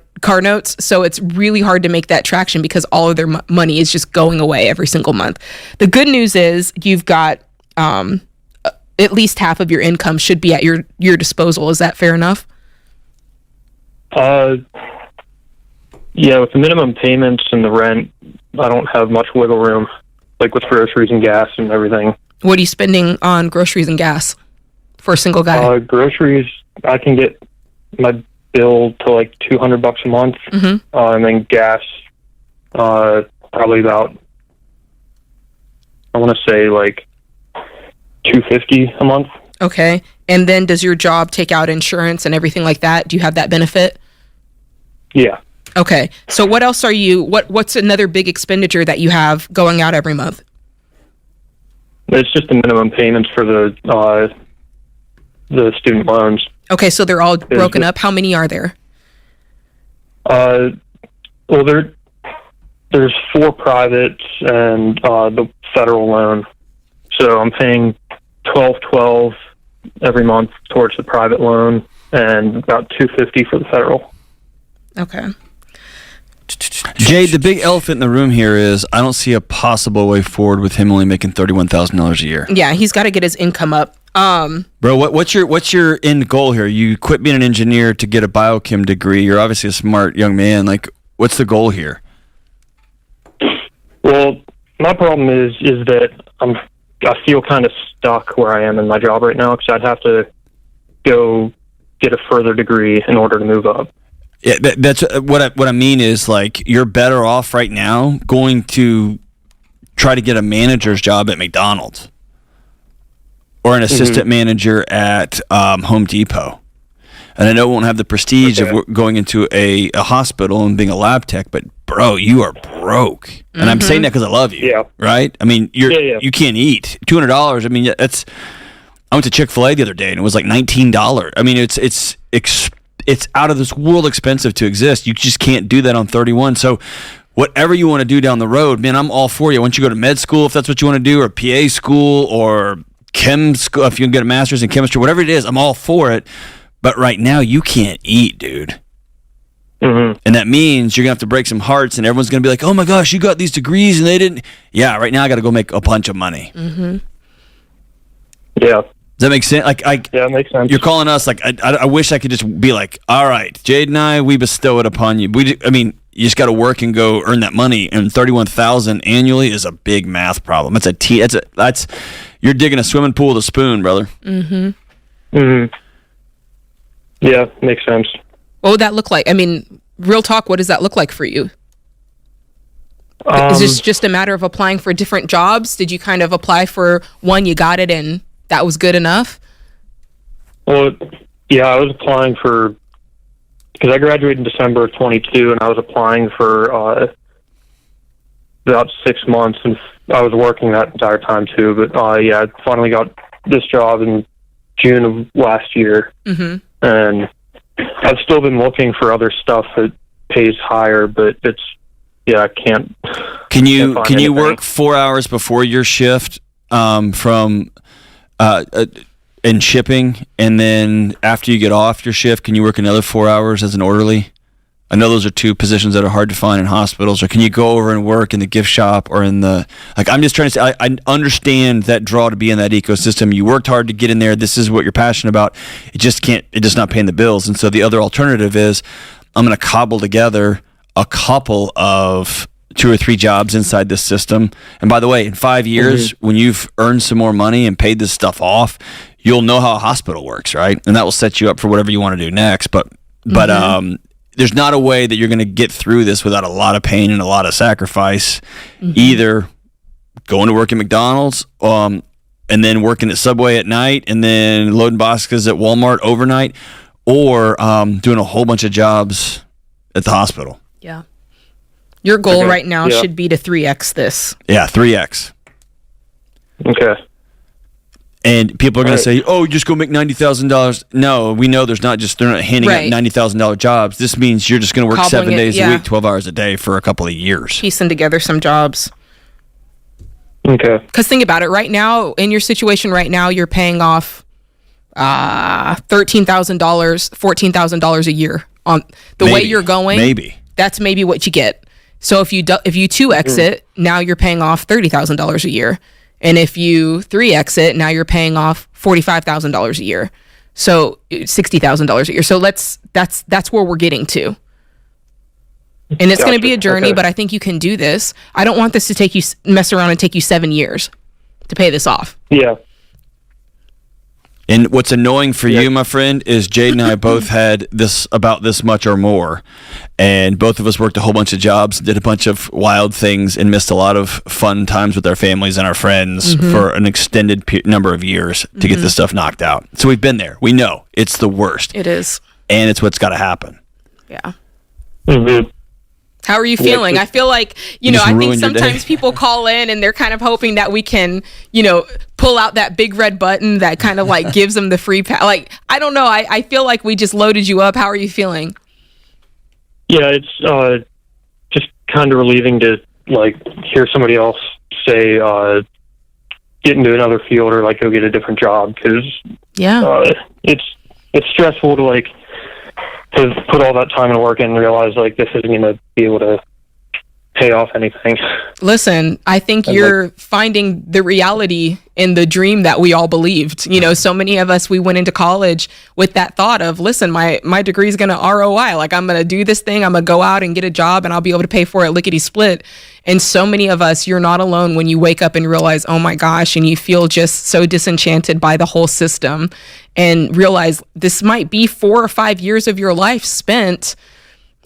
Speaker 13: notes. So it's really hard to make that traction because all of their money is just going away every single month. The good news is you've got at least half of your income should be at your disposal. Is that fair enough?
Speaker 14: Yeah, with the minimum payments and the rent, I don't have much wiggle room, like with groceries and gas and everything.
Speaker 13: What are you spending on groceries and gas for a single guy?
Speaker 14: Groceries, I can get my bill to like $200 a month, and then gas, probably about, I want to say like $250 a month.
Speaker 13: Okay, and then does your job take out insurance and everything like that? Do you have that benefit?
Speaker 14: Yeah.
Speaker 13: Okay, so what else are you? What's another big expenditure that you have going out every month?
Speaker 14: It's just the minimum payments for the student loans.
Speaker 13: Okay, so they're all broken up. How many are there?
Speaker 14: Well, there's 4 privates and the federal loan. So I'm paying $1,212 every month towards the private loan and about $250 for the federal.
Speaker 13: Okay.
Speaker 15: Jade, the big elephant in the room here is I don't see a possible way forward with him only making $31,000 a year.
Speaker 13: Yeah, he's got to get his income up.
Speaker 15: Bro, what's your end goal here? You quit being an engineer to get a biochem degree. You're obviously a smart young man. Like, what's the goal here?
Speaker 14: Well, my problem is that I feel kind of stuck where I am in my job right now because I'd have to go get a further degree in order to move up.
Speaker 15: Yeah, that's what I mean is, like, you're better off right now going to try to get a manager's job at McDonald's or an assistant manager at Home Depot. And I know it won't have the prestige of going into a hospital and being a lab tech, but bro, you are broke. And I'm saying that because I love you, right? I mean, you can't eat $200. I mean, I went to Chick-fil-A the other day and it was like $19. I mean, it's out of this world expensive to exist. You just can't do that on 31. So whatever you want to do down the road, man, I'm all for you. Once you go to med school, if that's what you want to do, or PA school, or chem school, if you can get a master's in chemistry, whatever it is, I'm all for it. But right now, you can't eat, dude. And that means you're going to have to break some hearts, and everyone's going to be like, oh my gosh, you got these degrees, and they didn't. Yeah, right now I got to go make a bunch of money.
Speaker 14: Yeah.
Speaker 15: Does that make sense?
Speaker 14: Yeah, it makes sense.
Speaker 15: You're calling us like I wish I could just be like, all right, Jade and I, we bestow it upon you. You just got to work and go earn that money. And $31,000 annually is a big math problem. That's you're digging a swimming pool with a spoon, brother.
Speaker 14: Mm-hmm. Mm-hmm. Yeah, makes sense.
Speaker 13: What would that look like? I mean, real talk, what does that look like for you? Is this just a matter of applying for different jobs? Did you kind of apply for one, you got it, and that was good enough?
Speaker 14: Well, yeah, I was applying for, because I graduated in December of 22, and I was applying for about 6 months, and I was working that entire time too. But yeah, I finally got this job in June of last year,
Speaker 13: Mm-hmm.
Speaker 14: and I've still been looking for other stuff that pays higher, but it's, yeah, I can't.
Speaker 15: Can you work 4 hours before your shift from in shipping, and then after you get off your shift, can you work another 4 hours as an orderly? I know those are two positions that are hard to find in hospitals. Or can you go over and work in the gift shop or in the, like, I'm just trying to say, I understand that draw to be in that ecosystem. You worked hard to get in there. This is what you're passionate about. It's just not paying the bills. And so the other alternative is I'm going to cobble together a couple of 2 or 3 jobs inside this system. And by the way, in 5 years, when you've earned some more money and paid this stuff off, you'll know how a hospital works, right? And that will set you up for whatever you want to do next. But there's not a way that you're going to get through this without a lot of pain and a lot of sacrifice. Either going to work at McDonald's, and then working at Subway at night, and then loading boxes at Walmart overnight, or doing a whole bunch of jobs at the hospital.
Speaker 13: Yeah. Your goal right now should be to 3x this.
Speaker 15: Yeah, 3x.
Speaker 14: Okay.
Speaker 15: And people are going to say, "Oh, just go make $90,000." No, we know they're not handing out $90,000 jobs. This means you're just going to work 7 days a week, 12 hours a day for a couple of years.
Speaker 13: Piecing together some jobs.
Speaker 14: Okay.
Speaker 13: Because think about it. Right now, in your situation right now, you're paying off $13,000, $14,000 a year on the way you're going.
Speaker 15: Maybe.
Speaker 13: That's maybe what you get. So if you 2x it, now you're paying off $30,000 a year. And if you 3x it, now you're paying off $45,000 a year. So $60,000 a year. So that's where we're getting to. And it's going to be a journey, but I think you can do this. I don't want this to mess around and take you 7 years to pay this off.
Speaker 14: Yeah.
Speaker 15: And what's annoying for you, my friend, is Jade and I both had about this much or more. And both of us worked a whole bunch of jobs, did a bunch of wild things, and missed a lot of fun times with our families and our friends for an extended number of years to get this stuff knocked out. So we've been there. We know it's the worst.
Speaker 13: It is.
Speaker 15: And it's what's got to happen.
Speaker 13: Yeah. How are you feeling? I feel like, I think sometimes people call in and they're kind of hoping that we can, pull out that big red button that kind of like gives them the free pass. Like, I don't know. I feel like we just loaded you up. How are you feeling?
Speaker 14: Yeah, it's just kind of relieving to like hear somebody else say get into another field or like go get a different job, because it's stressful to like to put all that time and work in and realize like this isn't going to be able to pay off anything.
Speaker 13: Listen, I think you're finding the reality in the dream that we all believed. So many of us, we went into college with that thought of, listen, my degree is going to ROI. Like, I'm going to do this thing. I'm going to go out and get a job and I'll be able to pay for it lickety split. And so many of us, you're not alone when you wake up and realize, oh my gosh, and you feel just so disenchanted by the whole system and realize this might be 4 or 5 years of your life spent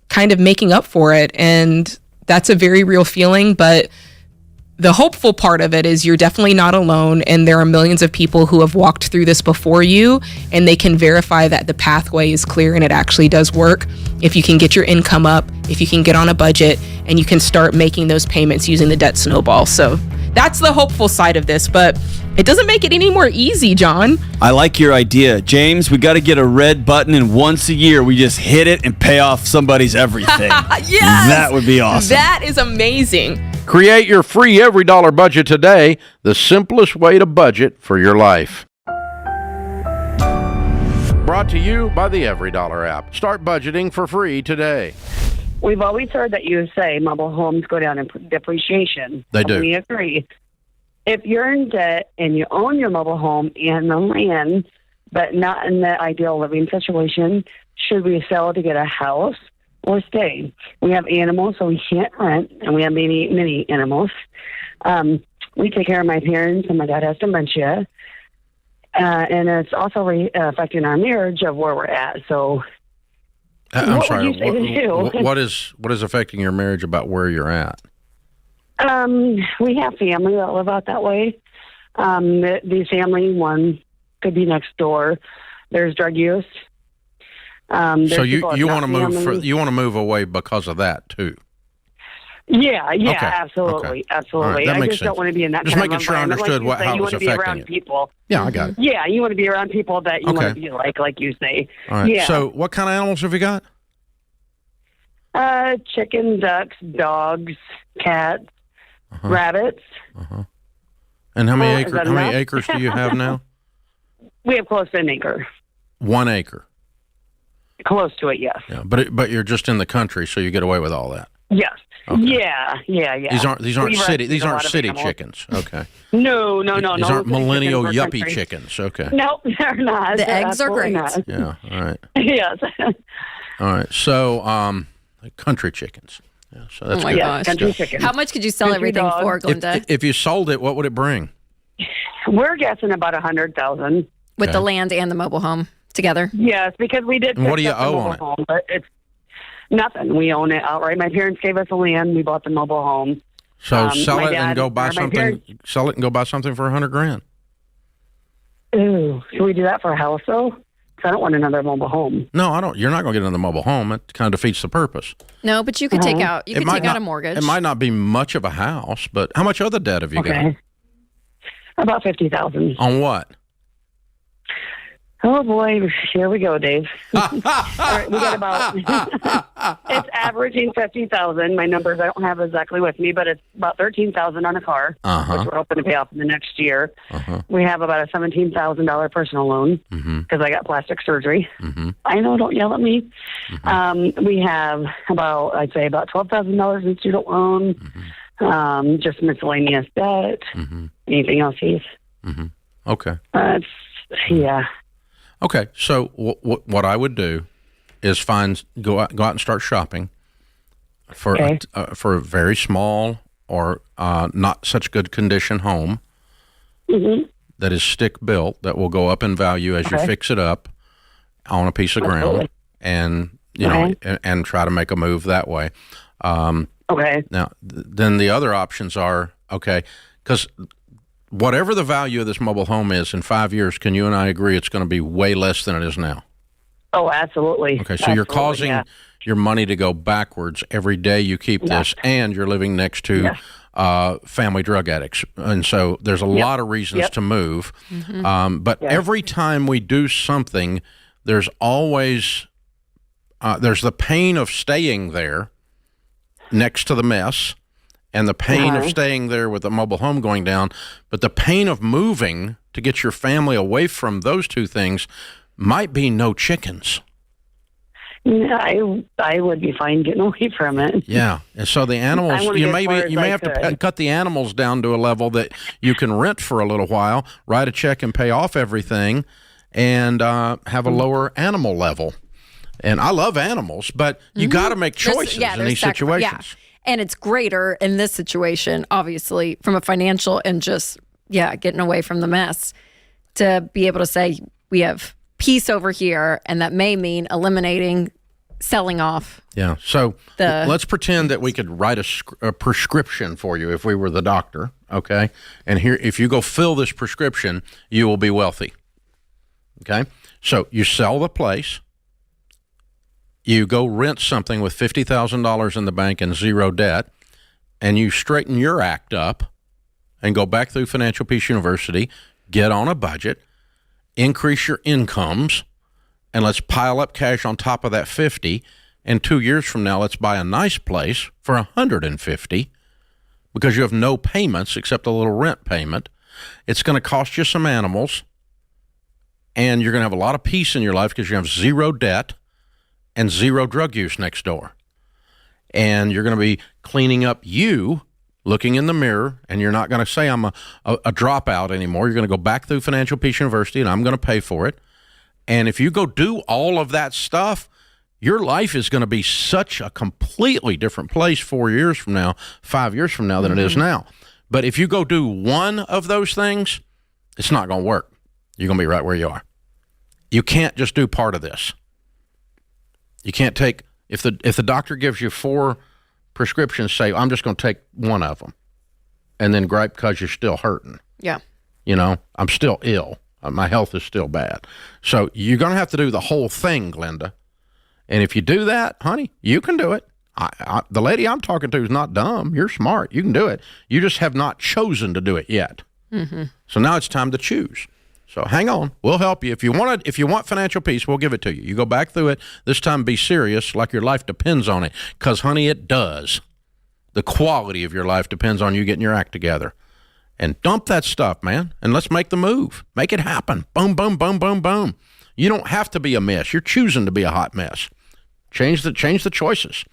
Speaker 13: kind of making up for it. And that's a very real feeling, but the hopeful part of it is you're definitely not alone, and there are millions of people who have walked through this before you, and they can verify that the pathway is clear and it actually does work if you can get your income up, if you can get on a budget, and you can start making those payments using the debt snowball. So that's the hopeful side of this, but it doesn't make it any more easy, John.
Speaker 15: I like your idea. James, we got to get a red button, and once a year we just hit it and pay off somebody's everything.
Speaker 13: Yes!
Speaker 15: That would be awesome.
Speaker 13: That is amazing.
Speaker 1: Create your free Every Dollar budget today, the simplest way to budget for your life. Brought to you by the Every Dollar app. Start budgeting for free today.
Speaker 16: We've always heard that you say mobile homes go down in depreciation.
Speaker 1: They do.
Speaker 16: We agree. If you're in debt and you own your mobile home and the land, but not in the ideal living situation, should we sell to get a house or stay. We have animals, so we can't rent, and we have many animals. We take care of my parents, and my dad has dementia. And it's also affecting our marriage of where we're at. So,
Speaker 1: I'm sorry.
Speaker 16: What
Speaker 1: what is affecting your marriage about where you're at?
Speaker 16: We have family that live out that way. The family, one could be next door. There's drug use.
Speaker 1: So you want to move away because of that too?
Speaker 16: Yeah, okay. Absolutely.
Speaker 1: Okay.
Speaker 16: Right,
Speaker 1: that
Speaker 16: I
Speaker 1: makes
Speaker 16: just
Speaker 1: sense.
Speaker 16: don't want to be in that
Speaker 1: just
Speaker 16: kind
Speaker 1: making
Speaker 16: of
Speaker 1: sure I understood
Speaker 16: like
Speaker 1: how it was affecting
Speaker 16: around
Speaker 1: you.
Speaker 16: People.
Speaker 1: Yeah, I got it.
Speaker 16: Yeah, you want to be around people that you want to be like you say.
Speaker 1: All right.
Speaker 16: Yeah.
Speaker 1: So what kind of animals have you got?
Speaker 16: Chicken, ducks, dogs, cats, rabbits.
Speaker 1: And how many acres do you have now?
Speaker 16: We have close to an acre.
Speaker 1: 1 acre.
Speaker 16: Close to it, yes.
Speaker 1: Yeah, but you're just in the country, so you get away with all that.
Speaker 16: Yes.
Speaker 1: Okay.
Speaker 16: Yeah.
Speaker 1: These aren't city chickens. Okay.
Speaker 16: No.
Speaker 1: These aren't millennial yuppie chickens. Okay.
Speaker 16: Nope, they're not.
Speaker 6: The eggs are great.
Speaker 16: Not.
Speaker 1: Yeah. All right.
Speaker 16: Yes.
Speaker 1: All right. So, country chickens. Yeah. So that's
Speaker 6: my
Speaker 1: good.
Speaker 6: gosh.
Speaker 16: Country chickens.
Speaker 6: How much could you sell everything for, Glenda?
Speaker 1: If you sold it, what would it bring?
Speaker 16: We're guessing about $100,000
Speaker 6: with the land and the mobile home together.
Speaker 16: Yes, because we did.
Speaker 1: And what do you owe on it?
Speaker 16: Home, but it's nothing. We own it outright. My parents gave us the land. We bought the mobile home.
Speaker 1: So sell it and go buy something. Sell it and go buy something for $100,000.
Speaker 16: Ooh, should we do that for a house though? Because I don't want another mobile home.
Speaker 1: No, I don't. You're not going to get another mobile home. It kind of defeats the purpose.
Speaker 6: No, but you could take out. You could take out a mortgage.
Speaker 1: It might not be much of a house, but how much other debt have you got?
Speaker 16: About $50,000.
Speaker 1: On what?
Speaker 16: Oh boy, here we go, Dave. All right, we got about. It's averaging 50,000. My numbers I don't have exactly with me, but it's about 13,000 on a car, which we're hoping to pay off in the next year. We have about a $17,000 personal loan because I got plastic surgery. I know, don't yell at me. We have I'd say about $12,000 in student loan, just miscellaneous debt. Anything else, Heath?
Speaker 1: Okay.
Speaker 16: Yeah.
Speaker 1: Okay, so what I would do is go out and start shopping for a very small or not such good condition home that is stick built, that will go up in value as you fix it up on a piece of ground, and and try to make a move that way. Now, then the other options are because whatever the value of this mobile home is in 5 years, can you and I agree it's going to be way less than it is now?
Speaker 16: Oh, absolutely.
Speaker 1: Okay, so you're causing your money to go backwards every day you keep this, and you're living next to family drug addicts. And so there's a lot of reasons to move. But every time we do something, there's always there's the pain of staying there next to the mess, and the pain of staying there with the mobile home going down, but the pain of moving to get your family away from those two things might be no chickens.
Speaker 16: I would be fine getting away from it.
Speaker 1: Yeah, and so the animals, you may have to cut the animals down to a level that you can rent for a little while, write a check and pay off everything, and have a lower animal level. And I love animals, but you got to make choices in these situations.
Speaker 6: Yeah. And it's greater in this situation, obviously, from a financial and just, getting away from the mess, to be able to say we have peace over here, and that may mean eliminating, selling off.
Speaker 1: Yeah. So let's pretend that we could write a prescription for you if we were the doctor, okay? And here, if you go fill this prescription, you will be wealthy, okay? So you sell the place. You go rent something with $50,000 in the bank and zero debt, and you straighten your act up and go back through Financial Peace University, get on a budget, increase your incomes, and let's pile up cash on top of that 50. And 2 years from now, let's buy a nice place for 150 because you have no payments except a little rent payment. It's going to cost you some animals, and you're going to have a lot of peace in your life because you have zero debt and zero drug use next door. And you're going to be cleaning up you, looking in the mirror, and you're not going to say I'm a dropout anymore. You're going to go back through Financial Peace University, and I'm going to pay for it. And if you go do all of that stuff, your life is going to be such a completely different place 4 years from now, 5 years from now than it is now. But if you go do one of those things, it's not going to work. You're going to be right where you are. You can't just do part of this. You can't take, if the doctor gives you 4 prescriptions, say, I'm just going to take one of them, and then gripe because you're still hurting.
Speaker 6: Yeah.
Speaker 1: You know, I'm still ill. My health is still bad. So you're going to have to do the whole thing, Glenda. And if you do that, honey, you can do it. The lady I'm talking to is not dumb. You're smart. You can do it. You just have not chosen to do it yet. So now it's time to choose. So hang on. We'll help you. If you want financial peace, we'll give it to you. You go back through it. This time be serious, like your life depends on it. Because, honey, it does. The quality of your life depends on you getting your act together. And dump that stuff, man, and let's make the move. Make it happen. Boom, boom, boom, boom, boom. You don't have to be a mess. You're choosing to be a hot mess. Change the choices,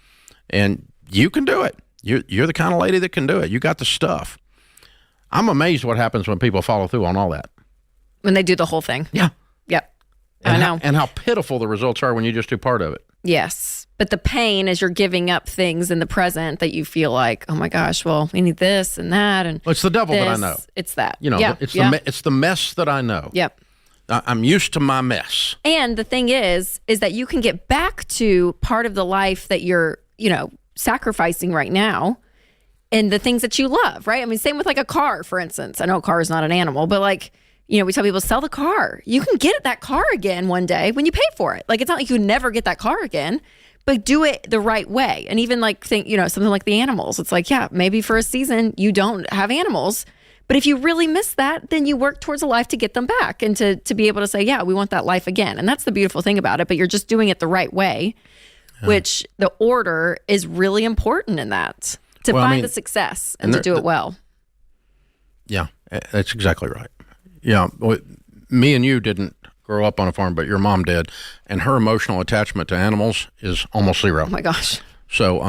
Speaker 1: and you can do it. You're the kind of lady that can do it. You got the stuff. I'm amazed what happens when people follow through on all that.
Speaker 6: When they do the whole thing.
Speaker 1: Yeah.
Speaker 6: Yep. I know.
Speaker 1: And how pitiful the results are when you just do part of it.
Speaker 6: Yes. But the pain is you're giving up things in the present that you feel like, oh my gosh, well, we need this and that. And
Speaker 1: well, it's the devil that I know.
Speaker 6: It's that.
Speaker 1: You know, it's the mess that I know.
Speaker 6: Yep.
Speaker 1: I'm used to my mess.
Speaker 6: And the thing is that you can get back to part of the life that you're, sacrificing right now and the things that you love, right? I mean, same with like a car, for instance. I know a car is not an animal, but like, we tell people sell the car. You can get that car again one day when you pay for it. Like, it's not like you never get that car again, but do it the right way. And even like think, something like the animals. It's like, yeah, maybe for a season you don't have animals. But if you really miss that, then you work towards a life to get them back and to be able to say, yeah, we want that life again. And that's the beautiful thing about it. But you're just doing it the right way, which the order is really important in that to find the success and to do it well.
Speaker 1: Yeah, that's exactly right. Yeah, me and you didn't grow up on a farm, but your mom did. And her emotional attachment to animals is almost zero.
Speaker 6: Oh, my gosh.
Speaker 1: So,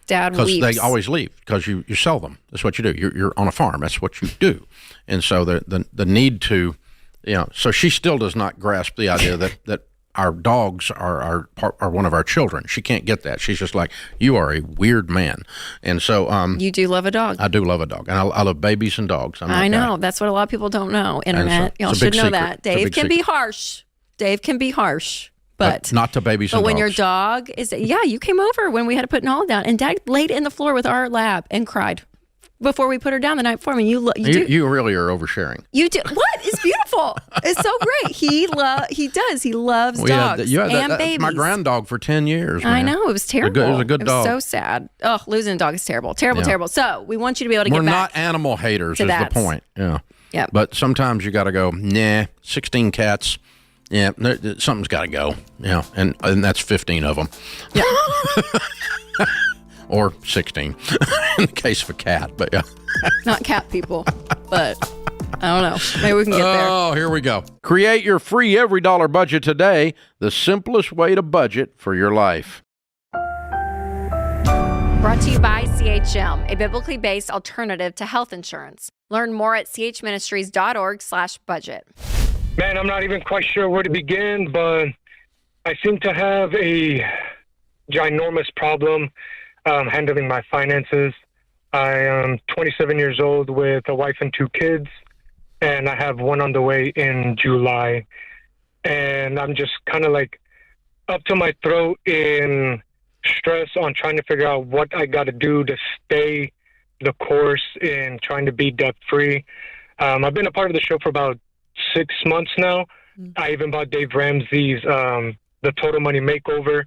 Speaker 6: Dad
Speaker 1: because
Speaker 6: weeps.
Speaker 1: they always leave because you sell them. That's what you do. You're on a farm. That's what you do. And so the need to, so she still does not grasp the idea that our dogs are one of our children. She can't get that. She's just like, you are a weird man. And so,
Speaker 6: you do love a dog.
Speaker 1: I do love a dog, and I love babies and dogs.
Speaker 6: I know. That's what a lot of people don't know. Internet, y'all should know that. Dave can be harsh. Dave can be harsh. But
Speaker 1: not to babies and dogs.
Speaker 6: But when your dog is, you came over when we had to put Nala down, and Dad laid in the floor with our lab and cried before we put her down the night before. I mean, you
Speaker 1: really are oversharing.
Speaker 6: You do. What? It's beautiful. It's so great. He does. He loves dogs and babies.
Speaker 1: My grand dog for 10 years. Man.
Speaker 6: I know. It was terrible.
Speaker 1: It was a good dog.
Speaker 6: So sad. Oh, losing a dog is terrible. Terrible. So we want you to be able to get back.
Speaker 1: We're not animal haters is the point. Yeah.
Speaker 6: Yeah.
Speaker 1: But sometimes you got to go, 16 cats. Yeah, something's got to go. Yeah, and that's 15 of them.
Speaker 6: Yeah.
Speaker 1: Or 16 in the case of a cat, but yeah.
Speaker 6: Not cat people, but I don't know. Maybe we can get there.
Speaker 1: Oh, here we go. Create your free every dollar budget today. The simplest way to budget for your life.
Speaker 6: Brought to you by CHM, a biblically based alternative to health insurance. Learn more at chministries.org/budget.
Speaker 17: Man, I'm not even quite sure where to begin, but I seem to have a ginormous problem handling my finances. I am 27 years old with a wife and 2 kids, and I have one on the way in July. And I'm just kind of like up to my throat in stress on trying to figure out what I got to do to stay the course in trying to be debt-free. I've been a part of the show for about 6 months now. I even bought Dave Ramsey's The Total Money Makeover,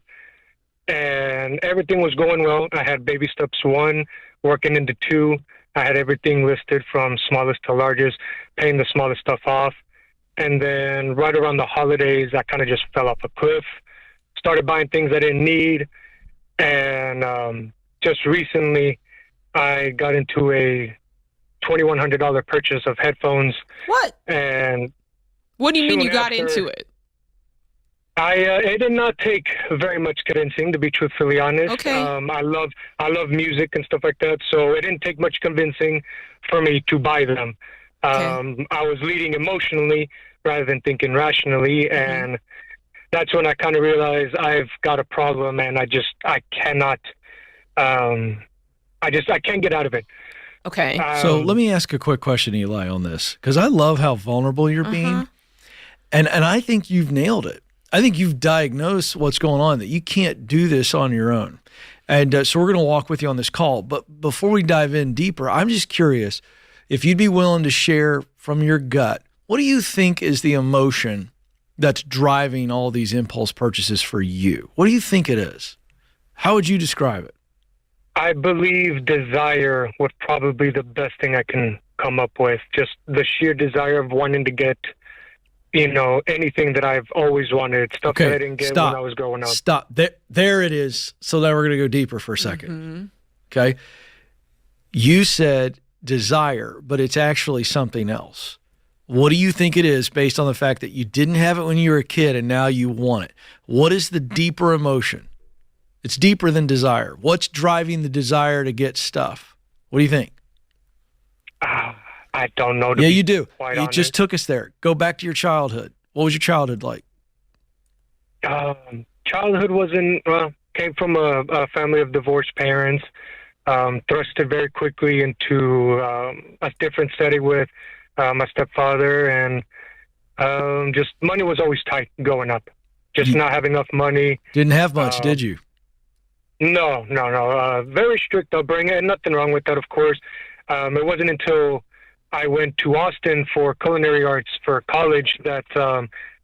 Speaker 17: and everything was going well. I had baby steps 1 working into 2. I had everything listed from smallest to largest, paying the smallest stuff off. And then right around the holidays, I kind of just fell off a cliff, started buying things I didn't need. And just recently, I got into a $2,100 purchase of headphones.
Speaker 13: What?
Speaker 17: And
Speaker 13: what do you mean you got into it?
Speaker 17: It did not take very much convincing, to be truthfully honest.
Speaker 13: Okay.
Speaker 17: I love music and stuff like that, so it didn't take much convincing for me to buy them.
Speaker 13: Okay.
Speaker 17: I was leading emotionally rather than thinking rationally, and that's when I kind of realized I've got a problem, and I cannot, I can't get out of it.
Speaker 6: Okay.
Speaker 9: So let me ask a quick question, Eli, on this, because I love how vulnerable you're being. And I think you've nailed it. I think you've diagnosed what's going on, that you can't do this on your own. And so we're going to walk with you on this call. But before we dive in deeper, I'm just curious if you'd be willing to share from your gut, what do you think is the emotion that's driving all these impulse purchases for you? What do you think it is? How would you describe it?
Speaker 17: I believe desire was probably the best thing I can come up with. Just the sheer desire of wanting to get, anything that I've always wanted, stuff that I didn't get when I was growing up.
Speaker 9: Stop. There it is. So now we're going to go deeper for a second. Okay. You said desire, but it's actually something else. What do you think it is based on the fact that you didn't have it when you were a kid and now you want it? What is the deeper emotion? It's deeper than desire. What's driving the desire to get stuff? What do you think?
Speaker 17: I don't know.
Speaker 9: Yeah, you do. You just took us there. Go back to your childhood. What was your childhood like?
Speaker 17: Childhood came from a family of divorced parents, thrusted very quickly into a different setting with my stepfather, and just money was always tight growing up. Just not having enough money.
Speaker 9: Didn't have much, did you?
Speaker 17: No. Very strict upbringing, and nothing wrong with that, of course. It wasn't until I went to Austin for culinary arts for college that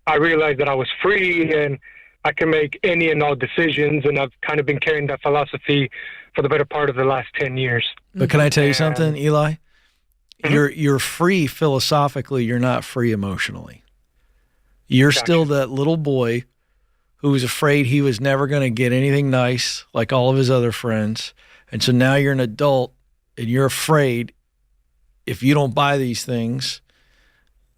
Speaker 17: I realized that I was free and I can make any and all decisions, and I've kind of been carrying that philosophy for the better part of the last 10 years.
Speaker 9: But can I tell you something, Eli? You're free philosophically, you're not free emotionally. You're still that little boy who was afraid he was never going to get anything nice like all of his other friends. And so now you're an adult and you're afraid if you don't buy these things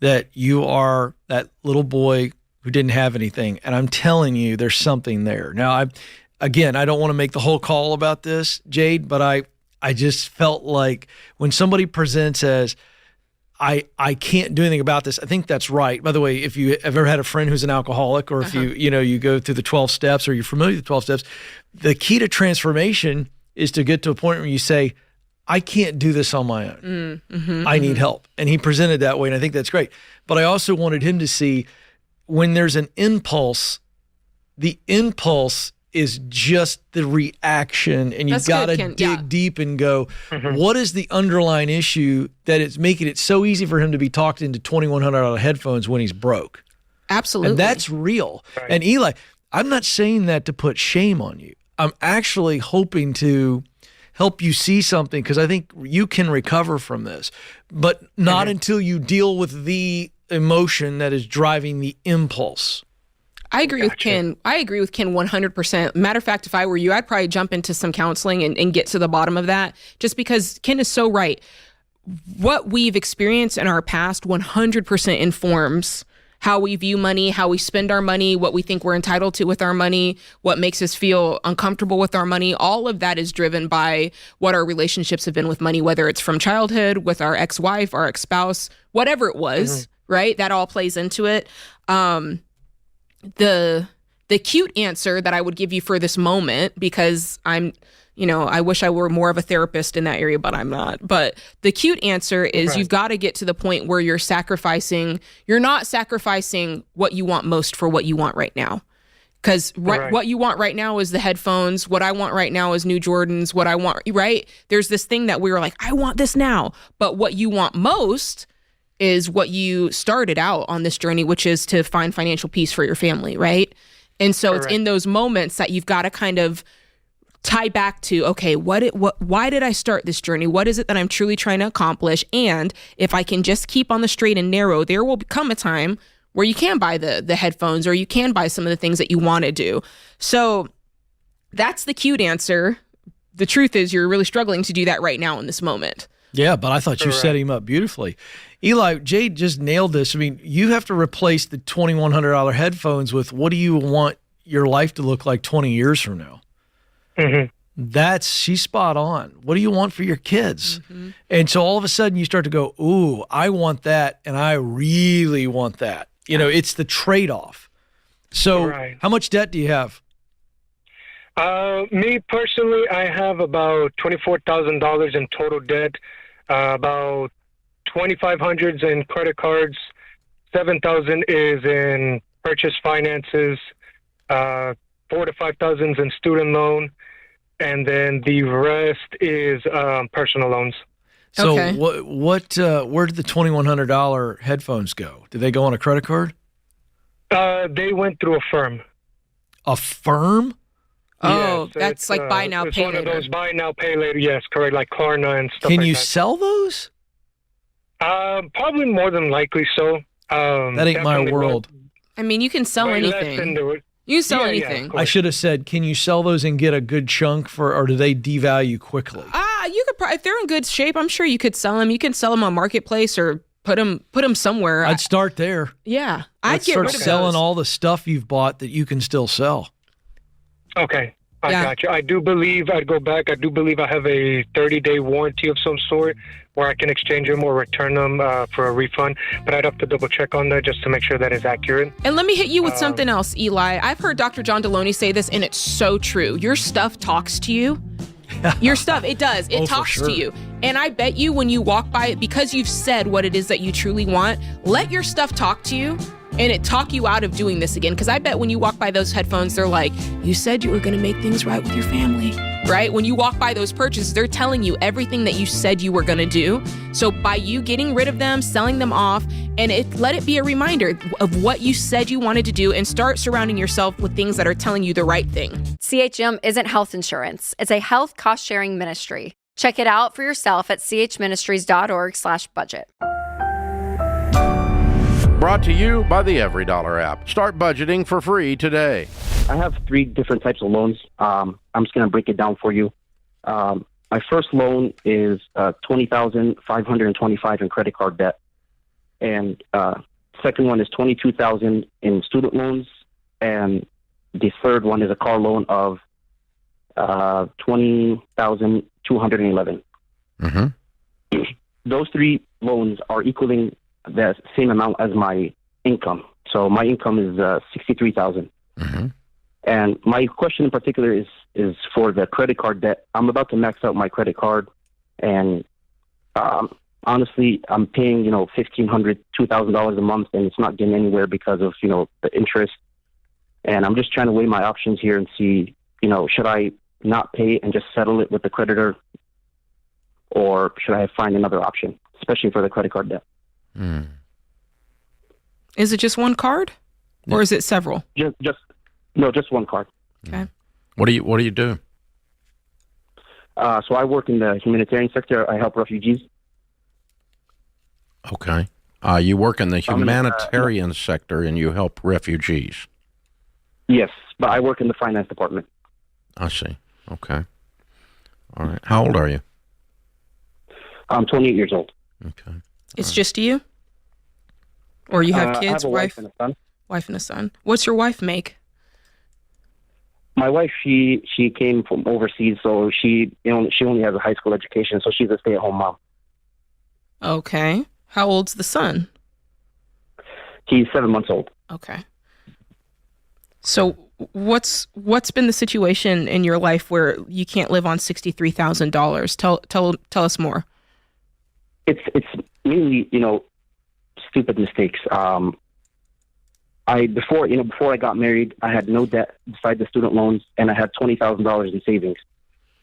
Speaker 9: that you are that little boy who didn't have anything. And I'm telling you, there's something there. Now, I don't want to make the whole call about this, Jade, but I just felt like when somebody presents as, I can't do anything about this, I think that's right. By the way, if you have ever had a friend who's an alcoholic, or if you go through the 12 steps, or you're familiar with the 12 steps, the key to transformation is to get to a point where you say, I can't do this on my own. I need help. And he presented that way, and I think that's great. But I also wanted him to see when there's an impulse, the impulse is just the reaction, and you've got to dig deep and go, what is the underlying issue that is making it so easy for him to be talked into $2,100 headphones when he's broke?
Speaker 6: Absolutely.
Speaker 9: And that's real. Right. And Eli, I'm not saying that to put shame on you. I'm actually hoping to help you see something, because I think you can recover from this, but not until you deal with the emotion that is driving the impulse.
Speaker 13: I agree with Ken. I agree with Ken 100%. Matter of fact, if I were you, I'd probably jump into some counseling and get to the bottom of that, just because Ken is so right. What we've experienced in our past 100% informs how we view money, how we spend our money, what we think we're entitled to with our money, what makes us feel uncomfortable with our money. All of that is driven by what our relationships have been with money, whether it's from childhood, with our ex-wife, our ex-spouse, whatever it was, right? That all plays into it. The cute answer that I would give you for this moment, because I wish I were more of a therapist in that area, but I'm not. But the cute answer is you've got to get to the point where you're not sacrificing what you want most for what you want right now. Because what you want right now is the headphones. What I want right now is new Jordans. What I want, right? There's this thing that we were like, I want this now. But what you want most is what you started out on this journey, which is to find financial peace for your family, right? And so it's in those moments that you've got to kind of tie back to, okay, why did I start this journey? What is it that I'm truly trying to accomplish? And if I can just keep on the straight and narrow, there will come a time where you can buy the headphones, or you can buy some of the things that you want to do. So that's the cute answer. The truth is you're really struggling to do that right now in this moment.
Speaker 9: Yeah, but I thought you set him up beautifully. Eli, Jade just nailed this. I mean, you have to replace the $2,100 headphones with, what do you want your life to look like 20 years from now? She's spot on. What do you want for your kids? And so all of a sudden you start to go, ooh, I want that, and I really want that. It's the trade-off. So how much debt do you have?
Speaker 17: Me personally, I have about $24,000 in total debt, about $2,500 in credit cards, $7,000 is in purchase finances, $4,000 to $5,000 in student loan, and then the rest is personal loans.
Speaker 9: So where did the $2,100 headphones go? Did they go on a credit card?
Speaker 17: They went through a firm.
Speaker 9: A firm?
Speaker 13: Oh,
Speaker 17: Yes,
Speaker 13: that's like buy now,
Speaker 17: it's
Speaker 13: pay
Speaker 17: one
Speaker 13: later.
Speaker 17: of those buy now, pay later. Yes, correct. Like Klarna and stuff.
Speaker 9: Can
Speaker 17: like
Speaker 9: you
Speaker 17: that.
Speaker 9: sell those?
Speaker 17: Probably more than likely so.
Speaker 9: That ain't my
Speaker 17: definitely
Speaker 9: world.
Speaker 13: I mean, you can sell
Speaker 17: way less
Speaker 13: anything.
Speaker 17: than the-
Speaker 13: You can sell
Speaker 17: Yeah,
Speaker 13: anything.
Speaker 9: I should have said, can you sell those and get a good chunk or do they devalue quickly?
Speaker 13: You could if they're in good shape, I'm sure you could sell them. You can sell them on Marketplace or put them somewhere.
Speaker 9: I'd start there.
Speaker 13: Yeah, I'd
Speaker 9: Let's
Speaker 13: get
Speaker 9: start
Speaker 13: rid of
Speaker 9: selling
Speaker 13: those.
Speaker 9: all the stuff you've bought that you can still sell.
Speaker 17: Okay, I got you. I do believe I'd go back. I do believe I have a 30-day warranty of some sort where I can exchange them or return them for a refund. But I'd have to double check on that just to make sure that is accurate.
Speaker 13: And let me hit you with something else, Eli. I've heard Dr. John Deloney say this, and it's so true. Your stuff talks to you. Your stuff, it does. It talks to you. And I bet you when you walk by it, because you've said what it is that you truly want, let your stuff talk to you and it talk you out of doing this again. Because I bet when you walk by those headphones, they're like, you said you were going to make things right with your family, right? When you walk by those purchases, they're telling you everything that you said you were going to do. So by you getting rid of them, selling them off, and let it be a reminder of what you said you wanted to do and start surrounding yourself with things that are telling you the right thing.
Speaker 6: CHM isn't health insurance. It's a health cost-sharing ministry. Check it out for yourself at chministries.org/budget.
Speaker 1: Brought to you by the EveryDollar app. Start budgeting for free today.
Speaker 18: I have 3 different types of loans. I'm just going to break it down for you. My first loan is $20,525 in credit card debt, and second one is $22,000 in student loans, and the third one is a car loan of $20,211.
Speaker 1: Mm-hmm.
Speaker 18: Those 3 loans are equaling the same amount as my income. So my income is $63,000.
Speaker 1: Mm-hmm.
Speaker 18: And my question in particular is for the credit card debt. I'm about to max out my credit card, and honestly, I'm paying $1,500, $2,000 a month, and it's not getting anywhere because of the interest. And I'm just trying to weigh my options here and see should I not pay and just settle it with the creditor, or should I find another option, especially for the credit card debt?
Speaker 1: Mm.
Speaker 13: Is it just one card, or is it several?
Speaker 18: Just one card.
Speaker 13: Okay.
Speaker 1: What do you do?
Speaker 18: So I work in the humanitarian sector. I help refugees.
Speaker 1: Okay. You work in the humanitarian sector and you help refugees.
Speaker 18: Yes, but I work in the finance department.
Speaker 1: I see. Okay. All right. How old are you?
Speaker 18: I'm 28 years old.
Speaker 1: Okay.
Speaker 13: It's just you? Or you have
Speaker 18: I
Speaker 13: kids,
Speaker 18: have a wife and a son.
Speaker 13: Wife and a son. What's your wife make?
Speaker 18: My wife, she came from overseas, so she only has a high school education, so she's a stay-at-home mom.
Speaker 13: Okay. How old's the son?
Speaker 18: He's 7 months old.
Speaker 13: Okay. So what's been the situation in your life where you can't live on $63,000? Tell us more.
Speaker 18: It's mainly stupid mistakes. Before I got married, I had no debt besides the student loans, and I had $20,000 in savings.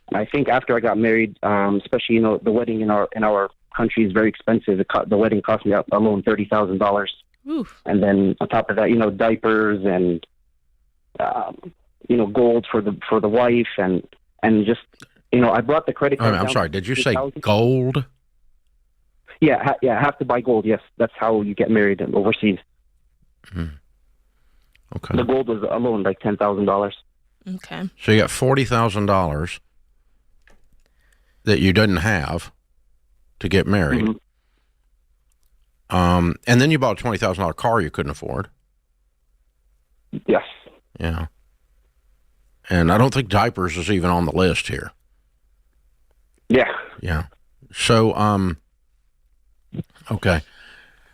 Speaker 18: And I think after I got married, especially the wedding in our country is very expensive. The wedding cost me alone $30,000, and then on top of that, diapers and gold for the wife, and just I brought the credit card.
Speaker 1: I'm sorry. Did you say gold?
Speaker 18: Yeah, I have to buy gold. Yes, that's how you get married overseas.
Speaker 1: Hmm. Okay.
Speaker 18: The gold was alone like $10,000.
Speaker 13: Okay.
Speaker 1: So you got $40,000 that you didn't have to get married.
Speaker 18: Mm-hmm.
Speaker 1: And then you bought a $20,000 car you couldn't afford.
Speaker 18: Yes.
Speaker 1: Yeah. And I don't think diapers is even on the list here.
Speaker 18: Yeah.
Speaker 1: Yeah. So, okay.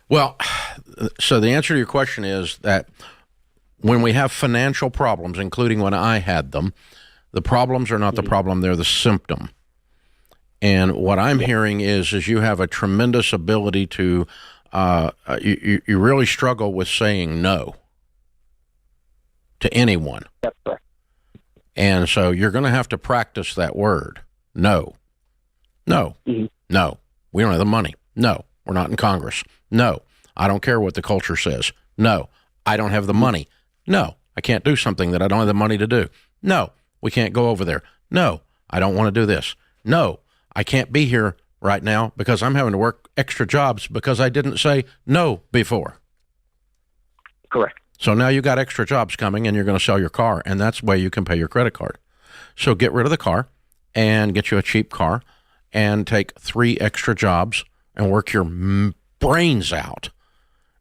Speaker 1: Well, so the answer to your question is that when we have financial problems, including when I had them, the problems are not the problem, they're the symptom. And what I'm hearing is you have a tremendous ability to, you really struggle with saying no to anyone.
Speaker 18: That's right.
Speaker 1: And so you're going to have to practice that word. No. No. No. We don't have the money. No. We're not in Congress. No. I don't care what the culture says. No. I don't have the money. No. I can't do something that I don't have the money to do. No. We can't go over there. No. I don't want to do this. No. I can't be here right now because I'm having to work extra jobs because I didn't say no before.
Speaker 18: Correct.
Speaker 1: So now you got extra jobs coming and you're going to sell your car, and that's the way you can pay your credit card. So get rid of the car and get you a cheap car and take 3 extra jobs and work your brains out.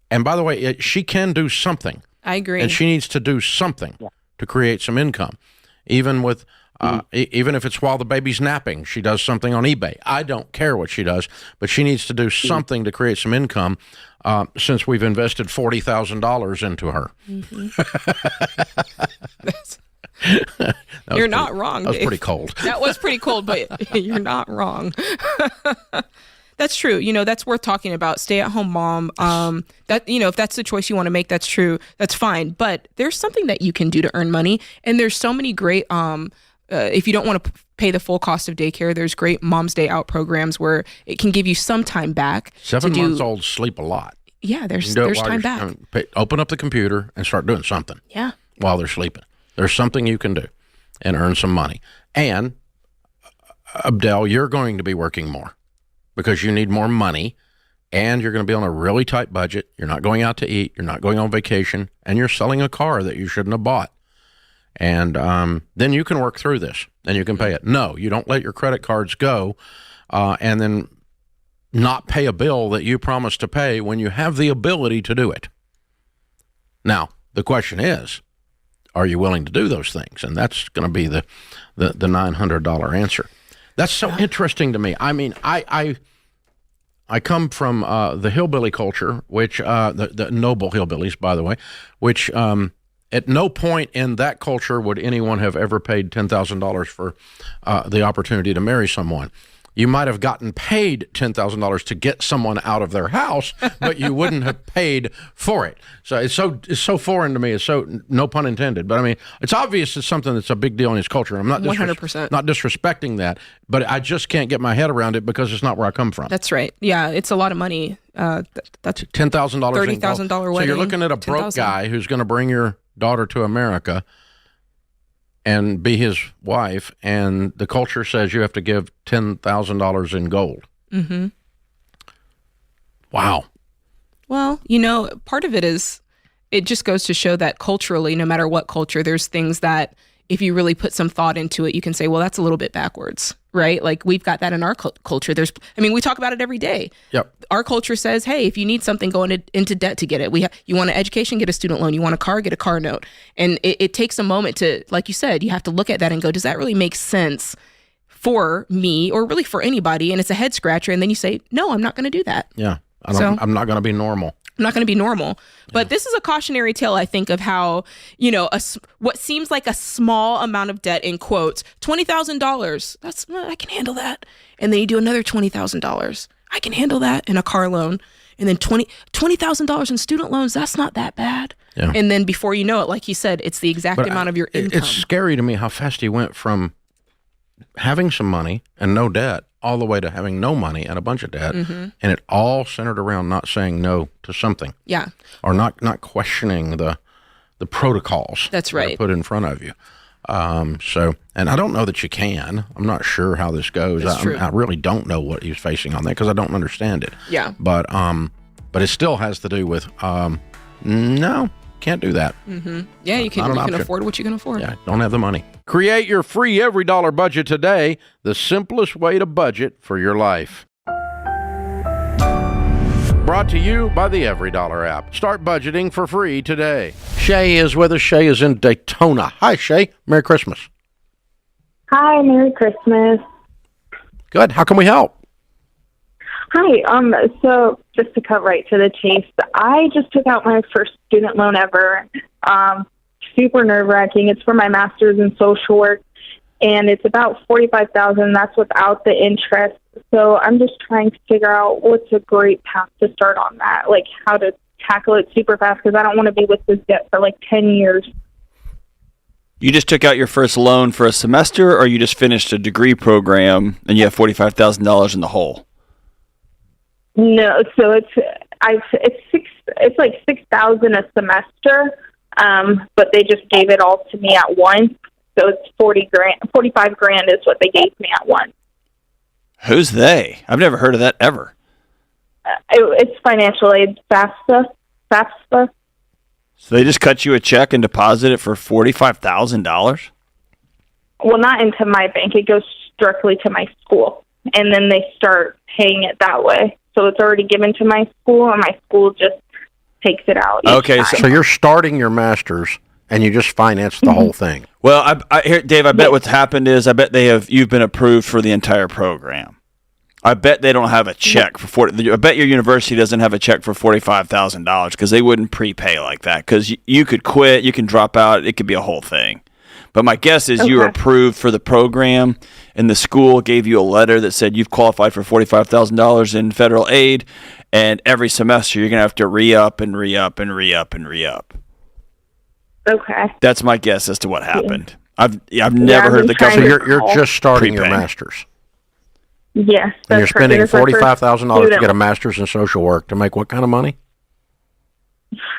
Speaker 1: And by the way, she can do something.
Speaker 13: I agree.
Speaker 1: And she needs to do something to create some income. Even with, even if it's while the baby's napping, she does something on eBay. I don't care what she does, but she needs to do something to create some income. Since we've invested $40,000 into her.
Speaker 13: You're not wrong.
Speaker 1: That was pretty cold.
Speaker 13: That was pretty cold, but you're not wrong. That's true. You know, that's worth talking about. Stay-at-home mom. That, you know, if that's the choice you want to make, that's true. That's fine. But there's something that you can do to earn money, and there's so many great. If you don't want to pay the full cost of daycare, there's great Mom's Day Out programs where it can give you some time back.
Speaker 1: 7-month-olds sleep a lot.
Speaker 13: Yeah, there's time back.
Speaker 1: Open up the computer and start doing something.
Speaker 13: Yeah.
Speaker 1: While they're sleeping. There's something you can do and earn some money. And, Abdel, you're going to be working more because you need more money, and you're going to be on a really tight budget. You're not going out to eat. You're not going on vacation, and you're selling a car that you shouldn't have bought. And then you can work through this, and you can pay it. No, you don't let your credit cards go and then not pay a bill that you promised to pay when you have the ability to do it. Now, the question is, are you willing to do those things? And that's going to be the $900 answer. That's so interesting to me. I mean, I come from the hillbilly culture, which the noble hillbillies, by the way, which at no point in that culture would anyone have ever paid $10,000 for the opportunity to marry someone. You might have gotten paid $10,000 to get someone out of their house, but you wouldn't have paid for it. So it's so foreign to me. It's so, no pun intended. But I mean, it's obvious it's something that's a big deal in his culture. I'm not
Speaker 13: 100%.
Speaker 1: Not disrespecting that, but I just can't get my head around it because it's not where I come from.
Speaker 13: That's right. Yeah, it's a lot of money. That's
Speaker 1: $10,000,
Speaker 13: $30,000 wedding.
Speaker 1: So you're looking at a broke guy who's going to bring your daughter to America and be his wife, and the culture says you have to give $10,000 in gold.
Speaker 13: Mm-hmm.
Speaker 1: Wow.
Speaker 13: Well, you know, part of it is, it just goes to show that culturally, no matter what culture, there's things that if you really put some thought into it, you can say, well, that's a little bit backwards, right? Like, we've got that in our culture. We talk about it every day.
Speaker 1: Yep.
Speaker 13: Our culture says, hey, if you need something, go into debt to get it. You want an education, get a student loan. You want a car, get a car note. And it takes a moment to, like you said, you have to look at that and go, does that really make sense for me or really for anybody? And it's a head scratcher. And then you say, no, I'm not going to do that.
Speaker 1: Yeah. I'm not going to be normal.
Speaker 13: I'm not going to be normal. But this is a cautionary tale, I think, of how, you know, what seems like a small amount of debt, in quotes, $20,000. I can handle that. And then you do another $20,000. I can handle that in a car loan. And then $20,000 in student loans. That's not that bad.
Speaker 1: Yeah.
Speaker 13: And then before you know it, like you said, it's the exact amount of your income.
Speaker 1: It's scary to me how fast he went from having some money and no debt all the way to having no money and a bunch of debt, and it all centered around not saying no to something.
Speaker 13: Yeah.
Speaker 1: Or not questioning the protocols.
Speaker 13: That's right.
Speaker 1: That are put in front of you. And I don't know that you can. I'm not sure how this goes. I really don't know what he's facing on that because I don't understand it.
Speaker 13: Yeah.
Speaker 1: But it still has to do with no. Can't do that.
Speaker 13: Mm-hmm. Yeah, you can afford what you can afford.
Speaker 1: Yeah, don't have the money. Create your free every dollar budget today, the simplest way to budget for your life. Brought to you by the Every Dollar app. Start budgeting for free today. Shay is with us. Shay is in Daytona. Hi, Shay. Merry Christmas.
Speaker 19: Hi, Merry Christmas.
Speaker 1: Good. How can we help?
Speaker 19: Hi. So just to cut right to the chase, I just took out my first student loan ever. super nerve-wracking. It's for my master's in social work, and it's about $45,000. That's without the interest. So I'm just trying to figure out what's a great path to start on that, like how to tackle it super fast, because I don't want to be with this debt for like 10 years.
Speaker 15: You just took out your first loan for a semester, or you just finished a degree program and you have $45,000 in the hole?
Speaker 19: No, so it's like $6,000 a semester, but they just gave it all to me at once. So it's $45,000 is what they gave me at once.
Speaker 15: Who's they? I've never heard of that ever.
Speaker 19: It's financial aid, FAFSA.
Speaker 15: So they just cut you a check and deposit it for $45,000?
Speaker 19: Well, not into my bank. It goes directly to my school, and then they start paying it that way. So it's already given to my school, and my school just takes it out.
Speaker 1: Okay, so you're starting your master's, and you just finance the whole thing.
Speaker 15: Well, I hear, Dave, I bet what's happened is you've been approved for the entire program. I bet they don't have a check for I bet your university doesn't have a check for $45,000 because they wouldn't prepay like that. Because you could quit, you can drop out, it could be a whole thing. But my guess is you were approved for the program, and the school gave you a letter that said you've qualified for $45,000 in federal aid, and every semester you're going to have to re-up and re-up and re-up and re-up.
Speaker 19: Okay.
Speaker 15: That's my guess as to what happened. I've never heard of the company.
Speaker 1: So you're just starting your master's.
Speaker 19: Yes.
Speaker 1: And you're spending $45,000 to get a master's in social work to make what kind of money?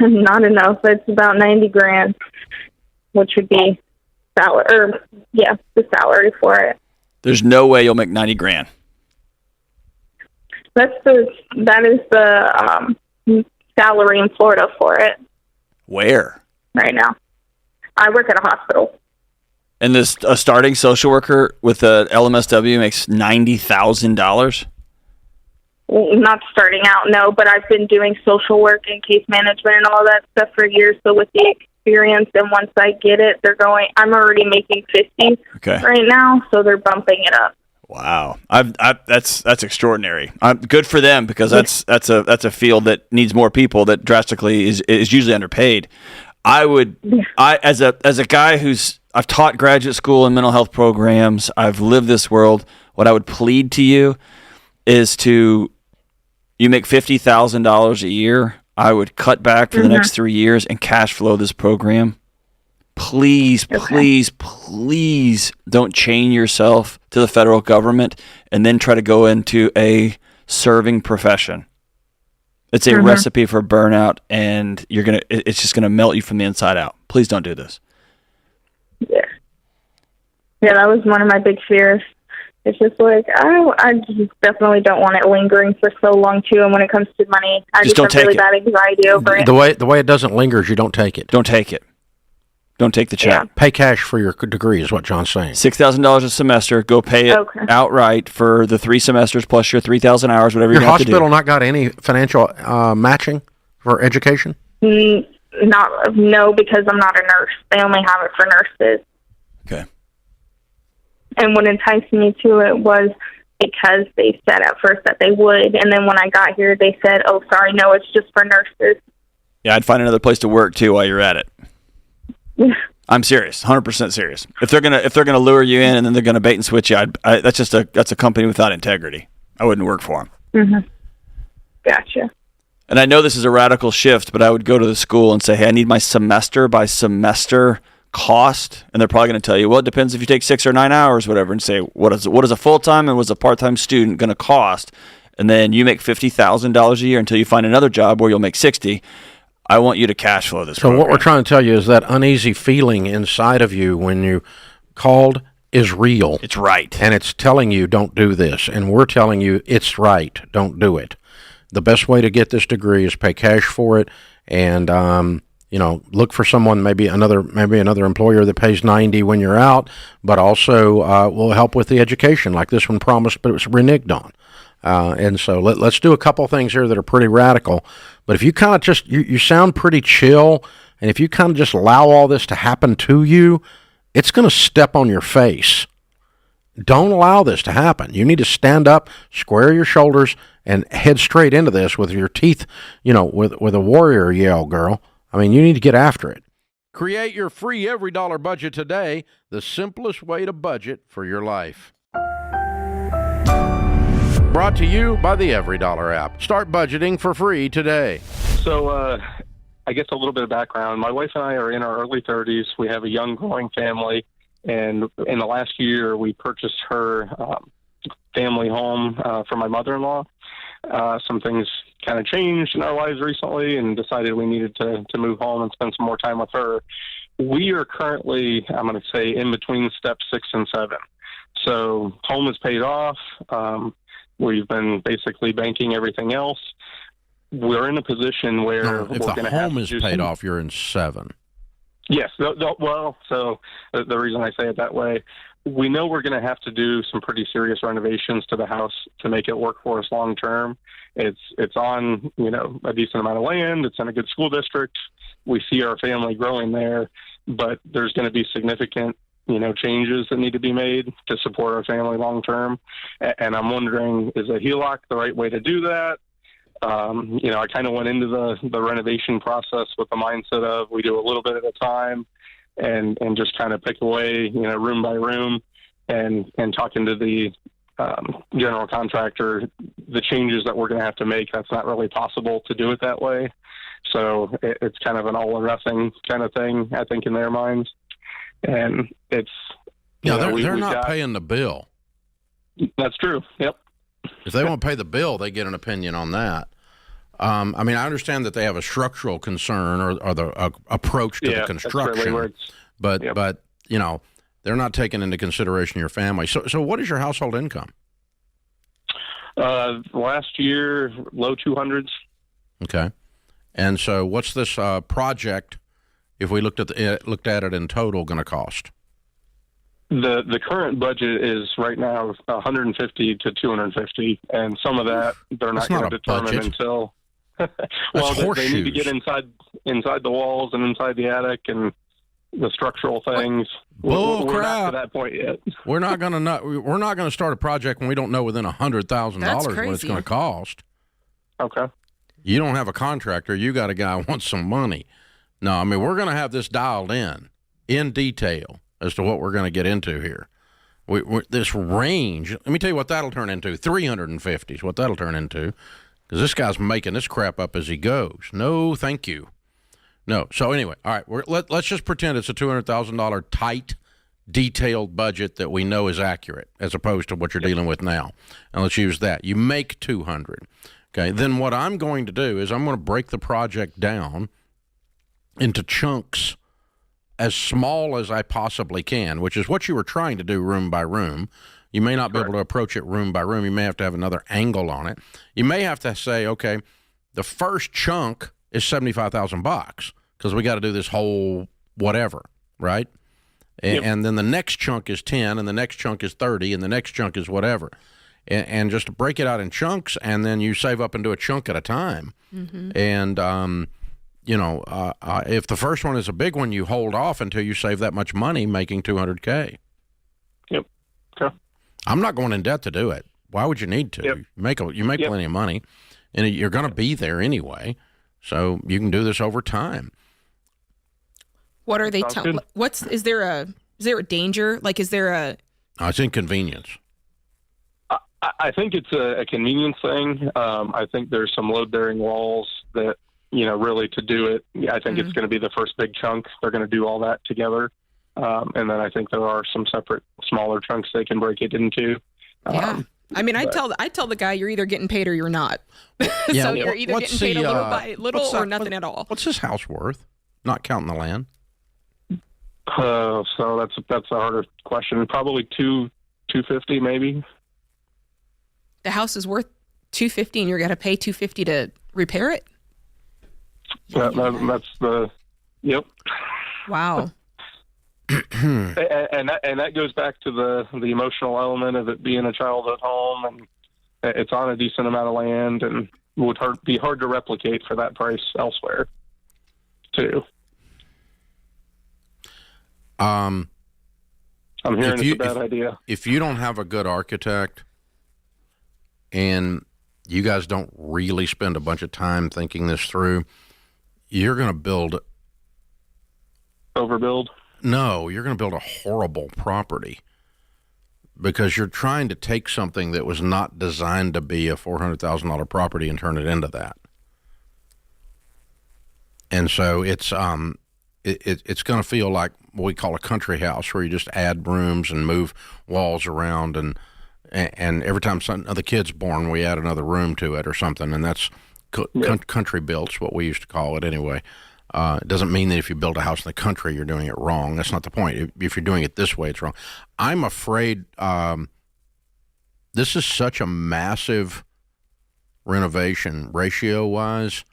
Speaker 19: Not enough. It's about $90,000, which would be the salary for it.
Speaker 15: There's no way you'll make $90,000.
Speaker 19: That is the salary in Florida for it.
Speaker 15: Where?
Speaker 19: Right now, I work at a hospital.
Speaker 15: And a starting social worker with a LMSW makes $90,000?
Speaker 19: Not starting out, no, but I've been doing social work and case management and all that stuff for years. So with the experience, and once I get it, I'm already making $50 right now, so they're bumping it up.
Speaker 15: Wow, that's extraordinary. Good for them, because that's a field that needs more people, that drastically is usually underpaid. As a guy I've taught graduate school and mental health programs, I've lived this world. What I would plead to you is you make $50,000 a year. I would cut back for the next 3 years and cash flow this program. Please, please, please don't chain yourself to the federal government and then try to go into a serving profession. It's a recipe for burnout, and it's just gonna melt you from the inside out. Please don't do this.
Speaker 19: Yeah, that was one of my big fears. It's just like, I just definitely don't want it lingering for so long, too. And when it comes to money, I just have really bad anxiety over it.
Speaker 1: The way it doesn't linger is you don't take it.
Speaker 15: Don't take it. Don't take the check.
Speaker 1: Yeah. Pay cash for your degree is what John's saying.
Speaker 15: $6,000 a semester. Go pay it outright for the 3 semesters plus your 3,000 hours, whatever you have to do.
Speaker 1: Your hospital not got any financial matching for education?
Speaker 19: No, because I'm not a nurse. They only have it for nurses.
Speaker 15: Okay.
Speaker 19: And what enticed me to it was because they said at first that they would, and then when I got here, they said, "Oh, sorry, no, it's just for nurses."
Speaker 15: Yeah, I'd find another place to work too while you're at it. I'm serious, 100% serious. If they're gonna lure you in and then they're gonna bait and switch you, that's a company without integrity. I wouldn't work for them.
Speaker 19: Gotcha.
Speaker 15: And I know this is a radical shift, but I would go to the school and say, "Hey, I need my semester by semester cost," and they're probably going to tell you, "Well, it depends if you take 6 or 9 hours, whatever," and say, what is a full-time and what is a part-time student going to cost? And then you make $50,000 a year until you find another job where you'll make $60,000. I want you to cash flow this program.
Speaker 1: What we're trying to tell you is that uneasy feeling inside of you when you called is real.
Speaker 15: It's right.
Speaker 1: And it's telling you, don't do this. And we're telling you, it's right. Don't do it. The best way to get this degree is pay cash for it, and look for someone, maybe another employer that pays $90 when you're out, but also will help with the education, like this one promised, but it was reneged on. And so let's do a couple things here that are pretty radical. But if you kind of just you sound pretty chill, and if you kind of just allow all this to happen to you, it's going to step on your face. Don't allow this to happen. You need to stand up, square your shoulders, and head straight into this with your teeth, with a warrior yell, girl. I mean, you need to get after it. Create your free Every Dollar budget today, the simplest way to budget for your life. Brought to you by the Every Dollar app. Start budgeting for free today.
Speaker 14: So, I guess a little bit of background. My wife and I are in our early 30s. We have a young, growing family. And in the last year, we purchased her family home for my mother-in-law. Some things kind of changed in our lives recently and decided we needed to move home and spend some more time with her. We are currently, I'm going to say, in between steps 6 and 7. So home is paid off. We've been basically banking everything else. We're in a position where
Speaker 1: if the home is paid off, you're in 7.
Speaker 14: Yes. Well, so the reason I say it that way, we know we're going to have to do some pretty serious renovations to the house to make it work for us long term. It's on, a decent amount of land. It's in a good school district. We see our family growing there, but there's going to be significant, changes that need to be made to support our family long term. And I'm wondering, is a HELOC the right way to do that? I kind of went into the renovation process with the mindset of we do a little bit at a time and just kind of pick away, room by room and talking to the general contractor, the changes that we're going to have to make, that's not really possible to do it that way. So it's kind of an all or nothing kind of thing, I think, in their minds. And it's,
Speaker 1: they're not paying the bill.
Speaker 14: That's true. Yep.
Speaker 1: If they won't pay the bill, they get an opinion on that. I understand that they have a structural concern or the approach to the construction, really but they're not taking into consideration your family. So what is your household income?
Speaker 14: Last year, low 200s.
Speaker 1: Okay, and so what's this project? If we looked at it in total, going to cost?
Speaker 14: The current budget is right now 150 to 250, and some of that they're not going to determine until. They need to get inside the walls and inside the attic and the structural things.
Speaker 1: Bull
Speaker 14: we're
Speaker 1: crap!
Speaker 14: Not to that point yet.
Speaker 1: We're not going to start a project when we don't know within $100,000 what it's going to cost.
Speaker 14: Okay.
Speaker 1: You don't have a contractor. You got a guy who wants some money. No, we're going to have this dialed in detail as to what we're going to get into here. This range, let me tell you what that'll turn into. 350 is what that'll turn into, because this guy's making this crap up as he goes. No, thank you. No. So anyway, all right, let's just pretend it's a $200,000 tight, detailed budget that we know is accurate, as opposed to what you're dealing with now. And let's use that. You make 200. Okay. Then what I'm going to do is I'm going to break the project down into chunks as small as I possibly can, which is what you were trying to do room by room. You may not be able to approach it room by room. You may have to have another angle on it. You may have to say, okay, the first chunk is $75,000 because we got to do this whole whatever, right? And then the next chunk is 10, and the next chunk is 30, and the next chunk is whatever. And just break it out in chunks, and then you save up and do a chunk at a time. Mm-hmm. And if the first one is a big one, you hold off until you save that much money making $200K.
Speaker 14: Yep. Okay.
Speaker 1: I'm not going in debt to do it. Why would you need to?
Speaker 14: Yep.
Speaker 1: You make plenty of money, and you're going to be there anyway, so you can do this over time.
Speaker 13: What are they telling? Is there a danger? Like, is there a?
Speaker 1: It's inconvenience.
Speaker 14: I think it's a convenience thing. I think there's some load-bearing walls that, really to do it, I think it's going to be the first big chunk. They're going to do all that together. And then I think there are some separate smaller chunks they can break it into.
Speaker 13: Yeah. I tell the guy you're either getting paid or you're not.
Speaker 1: Yeah,
Speaker 13: so you're either getting paid a little or nothing at all.
Speaker 1: What's his house worth? Not counting the land.
Speaker 14: So that's a harder question. Probably $250 maybe.
Speaker 13: The house is worth $250 and you're going to pay $250 to repair it?
Speaker 14: That's the, yep.
Speaker 13: Wow.
Speaker 14: and that goes back to the emotional element of it being a childhood home, and it's on a decent amount of land and would be hard to replicate for that price elsewhere too. I'm hearing it's a bad idea.
Speaker 1: If you don't have a good architect and you guys don't really spend a bunch of time thinking this through, you're going to build
Speaker 14: overbuild?
Speaker 1: No, you're going to build a horrible property because you're trying to take something that was not designed to be a $400,000 property and turn it into that. And so it's going to feel like what we call a country house, where you just add rooms and move walls around, and every time another kid's born, we add another room to it or something, and that's country built's what we used to call it anyway. It doesn't mean that if you build a house in the country, you're doing it wrong. That's not the point. If you're doing it this way, it's wrong. I'm afraid this is such a massive renovation ratio-wise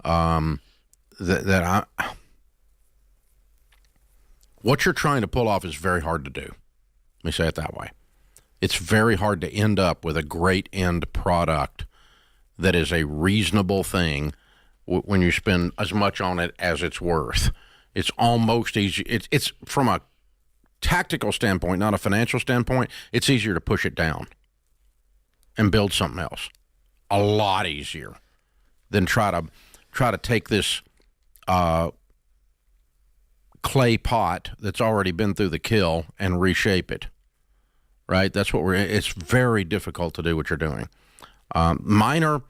Speaker 1: that what you're trying to pull off is very hard to do. Let me say it that way. It's very hard to end up with a great end product that is a reasonable thing when you spend as much on it as it's worth. It's almost easy. It's from a tactical standpoint, not a financial standpoint, it's easier to push it down and build something else. A lot easier than try to take this clay pot that's already been through the kill and reshape it. Right? That's what it's very difficult to do what you're doing. Minor,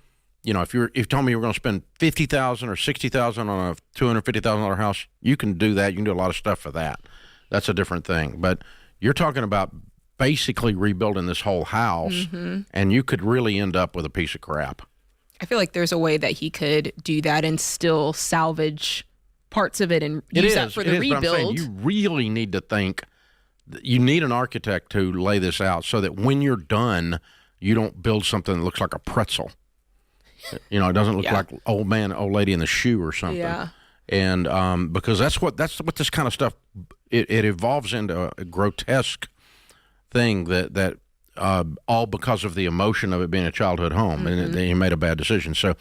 Speaker 1: if you told me you were going to spend $50,000 or $60,000 on a $250,000 house, you can do that. You can do a lot of stuff for that. That's a different thing. But you're talking about basically rebuilding this whole house, and you could really end up with a piece of crap.
Speaker 13: I feel like there's a way that he could do that and still salvage parts of it and use that for the rebuild.
Speaker 1: But I'm saying you really need to think. You need an architect to lay this out so that when you're done, you don't build something that looks like a pretzel. It doesn't look like old lady in the shoe or something.
Speaker 13: Yeah.
Speaker 1: And because that's what this kind of stuff, it evolves into a grotesque thing that all because of the emotion of it being a childhood home, and you made a bad decision. So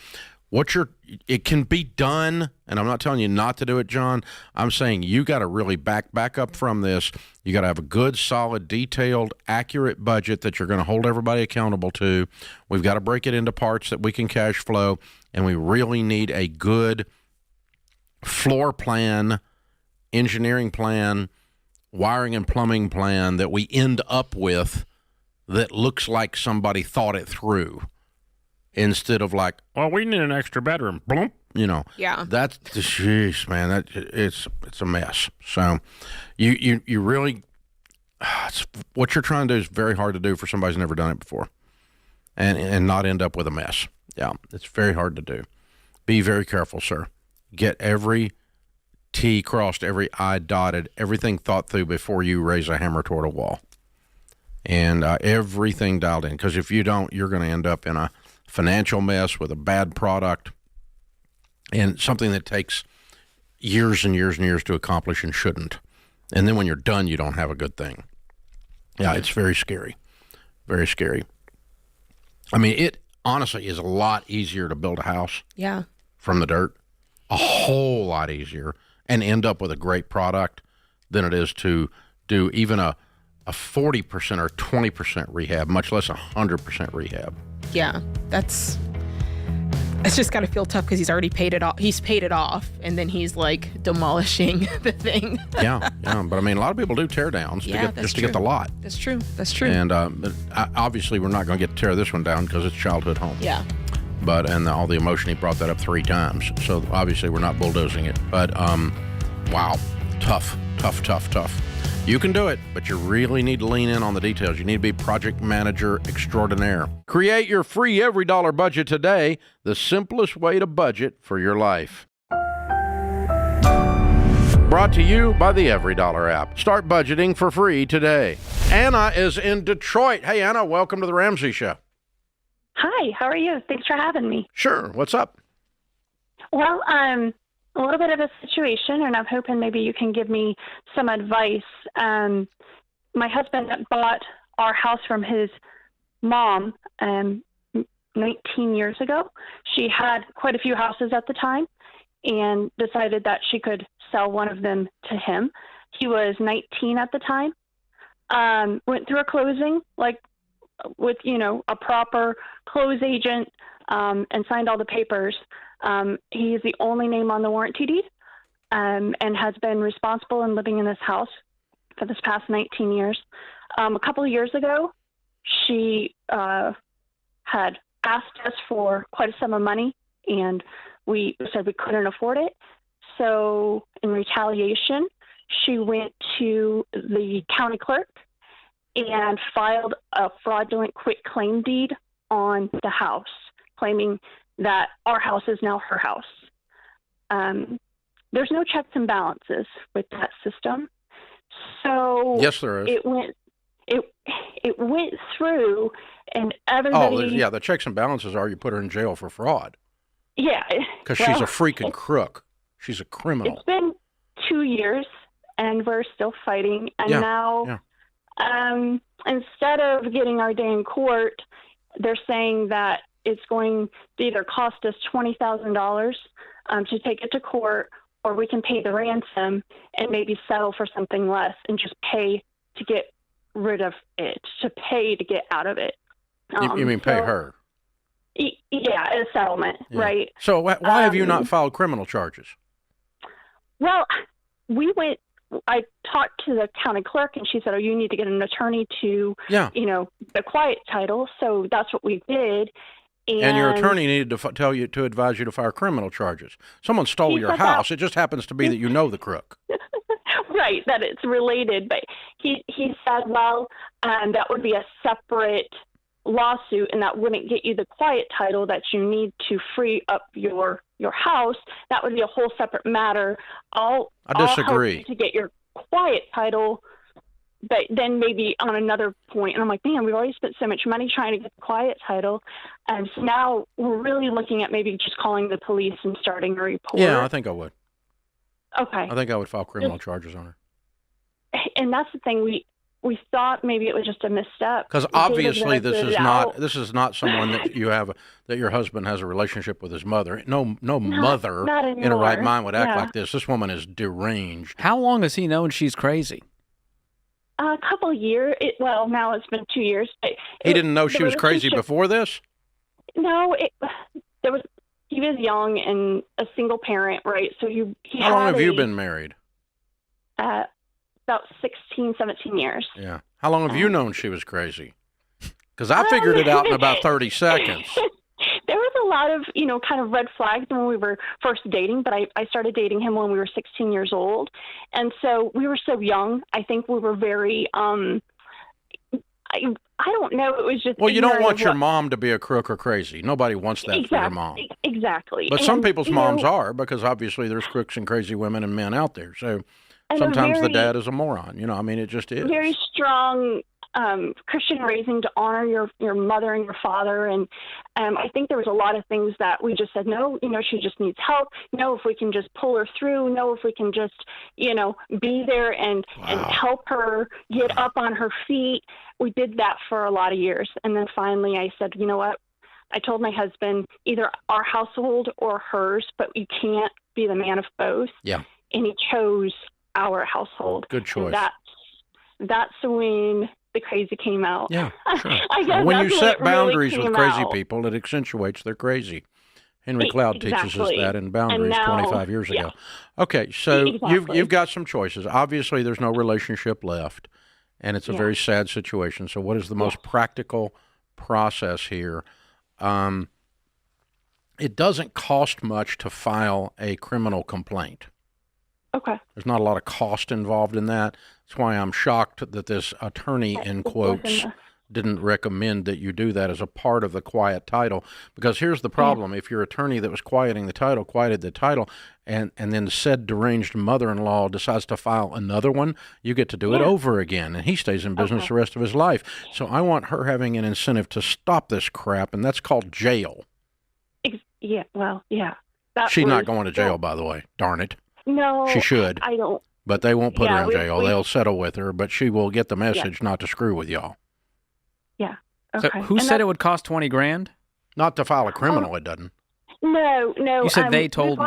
Speaker 1: it can be done, and I'm not telling you not to do it, John. I'm saying you got to really back up from this. You got to have a good, solid, detailed, accurate budget that you're going to hold everybody accountable to. We've got to break it into parts that we can cash flow, and we really need a good floor plan, engineering plan, wiring and plumbing plan that we end up with that looks like somebody thought it through. Instead of like, well, we need an extra bedroom, blump,
Speaker 13: Yeah.
Speaker 1: That's jeez, man. It's a mess. So, you really, what you're trying to do is very hard to do for somebody who's never done it before, and not end up with a mess. Yeah, it's very hard to do. Be very careful, sir. Get every T crossed, every I dotted, everything thought through before you raise a hammer toward a wall, and everything dialed in. Because if you don't, you're going to end up in a financial mess with a bad product and something that takes years and years and years to accomplish and shouldn't. And then when you're done, you don't have a good thing. Yeah, it's very scary. Very scary. I mean, it honestly is a lot easier to build a house from the dirt. A whole lot easier, and end up with a great product than it is to do even a 40% or 20% rehab, much less 100% rehab.
Speaker 13: Yeah, it's just got to feel tough because he's already paid it off. He's paid it off, and then he's like demolishing the thing.
Speaker 1: yeah. But I mean, a lot of people do tear downs to get the lot.
Speaker 13: That's true.
Speaker 1: And but obviously, we're not going to get to tear this one down because it's childhood home.
Speaker 13: Yeah.
Speaker 1: But all the emotion, he brought that up 3 times. So obviously, we're not bulldozing it. But wow, tough. You can do it, but you really need to lean in on the details. You need to be project manager extraordinaire. Create your free every dollar budget today, the simplest way to budget for your life. Brought to you by the Every Dollar app. Start budgeting for free today. Anna is in Detroit. Hey, Anna, welcome to the Ramsey Show.
Speaker 20: Hi, how are you? Thanks for having me.
Speaker 1: Sure. What's up?
Speaker 20: Well, a little bit of a situation, and I'm hoping maybe you can give me some advice. My husband bought our house from his mom 19 years ago. She had quite a few houses at the time and decided that she could sell one of them to him. He was 19 at the time. Went through a closing, with, a proper close agent, and signed all the papers. He is the only name on the warranty deed. and has been responsible in living in this house for this past 19 years. A couple of years ago, she had asked us for quite a sum of money, and we said we couldn't afford it. So in retaliation, she went to the county clerk and filed a fraudulent quitclaim deed on the house, claiming that our house is now her house. There's no checks and balances with that system. So
Speaker 1: yes, there is.
Speaker 20: It went through, and everybody.
Speaker 1: The checks and balances are you put her in jail for fraud.
Speaker 20: Yeah,
Speaker 1: because she's a freaking crook. She's a criminal.
Speaker 20: It's been 2 years, and we're still fighting. And now, instead of getting our day in court, they're saying that it's going to either cost us $20,000 to take it to court, or we can pay the ransom and maybe settle for something less and just pay to get rid of it, to pay to get out of it.
Speaker 1: You mean pay her?
Speaker 20: Yeah, a settlement, right?
Speaker 1: So why have you not filed criminal charges?
Speaker 20: Well, I talked to the county clerk, and she said, you need to get an attorney to, the quiet title. So that's what we did.
Speaker 1: And your attorney needed to advise you to file criminal charges. Someone stole your house. It just happens to be that you know the crook.
Speaker 20: Right, that it's related. But he said, well, that would be a separate lawsuit, and that wouldn't get you the quiet title that you need to free up your house. That would be a whole separate matter.
Speaker 1: I disagree.
Speaker 20: I'll help you to get your quiet title, but then maybe on another point. And I'm like, man, we've already spent so much money trying to get the quiet title. And so now we're really looking at maybe just calling the police and starting a report.
Speaker 1: Yeah, I think I would.
Speaker 20: Okay.
Speaker 1: I think I would file criminal charges on her.
Speaker 20: And that's the thing. We thought maybe it was just a misstep.
Speaker 1: Because obviously this is not someone that that your husband has a relationship with his mother. No mother in her right mind would act like this. This woman is deranged.
Speaker 3: How long has he known she's crazy?
Speaker 20: A couple of years. Now it's been 2 years.
Speaker 1: He didn't know she was crazy before this?
Speaker 20: No, he was young and a single parent, right? So he
Speaker 1: How long have you been married?
Speaker 20: About 16, 17 years.
Speaker 1: Yeah. How long have you known she was crazy? Because I figured it out in about 30 seconds.
Speaker 20: There was a lot of, kind of red flags when we were first dating, but I started dating him when we were 16 years old. And so we were so young. I think we were very, I don't know. It was just.
Speaker 1: Well, you don't want your mom to be a crook or crazy. Nobody wants that for your mom.
Speaker 20: Exactly.
Speaker 1: But some people's moms are, because obviously there's crooks and crazy women and men out there. So sometimes the dad is a moron. It just is.
Speaker 20: Very strong Christian raising to honor your mother and your father. And I think there was a lot of things that we just said, no, she just needs help. No, if we can just pull her through. No, if we can just, be there and help her get up on her feet. We did that for a lot of years. And then finally I said, you know what? I told my husband, either our household or hers, but you can't be the man of both.
Speaker 1: Yeah.
Speaker 20: And he chose our household.
Speaker 1: Good choice.
Speaker 20: And that's when the crazy came out.
Speaker 1: Yeah, sure.
Speaker 20: I guess
Speaker 1: when you set
Speaker 20: really
Speaker 1: boundaries with crazy people, it accentuates their crazy. Henry Cloud teaches us that in Boundaries 25 years ago. Okay, so you've got some choices. Obviously, there's no relationship left, and it's a very sad situation. So what is the most practical process here? It doesn't cost much to file a criminal complaint.
Speaker 20: Okay.
Speaker 1: There's not a lot of cost involved in that. That's why I'm shocked that this attorney, in quotes, didn't recommend that you do that as a part of the quiet title. Because here's the problem. If your attorney that was quieted the title, and then said deranged mother-in-law decides to file another one, you get to do it over again. And he stays in business the rest of his life. So I want her having an incentive to stop this crap, and that's called jail.
Speaker 20: Yeah, well, yeah.
Speaker 1: She's not going to jail, by the way. Darn it.
Speaker 20: No,
Speaker 1: she should.
Speaker 20: I don't.
Speaker 1: But they won't put her in jail. They'll settle with her, but she will get the message not to screw with y'all.
Speaker 20: Yeah. Okay.
Speaker 3: So who said it would cost $20,000?
Speaker 1: Not to file a criminal, it doesn't.
Speaker 20: No.
Speaker 3: You said they told me.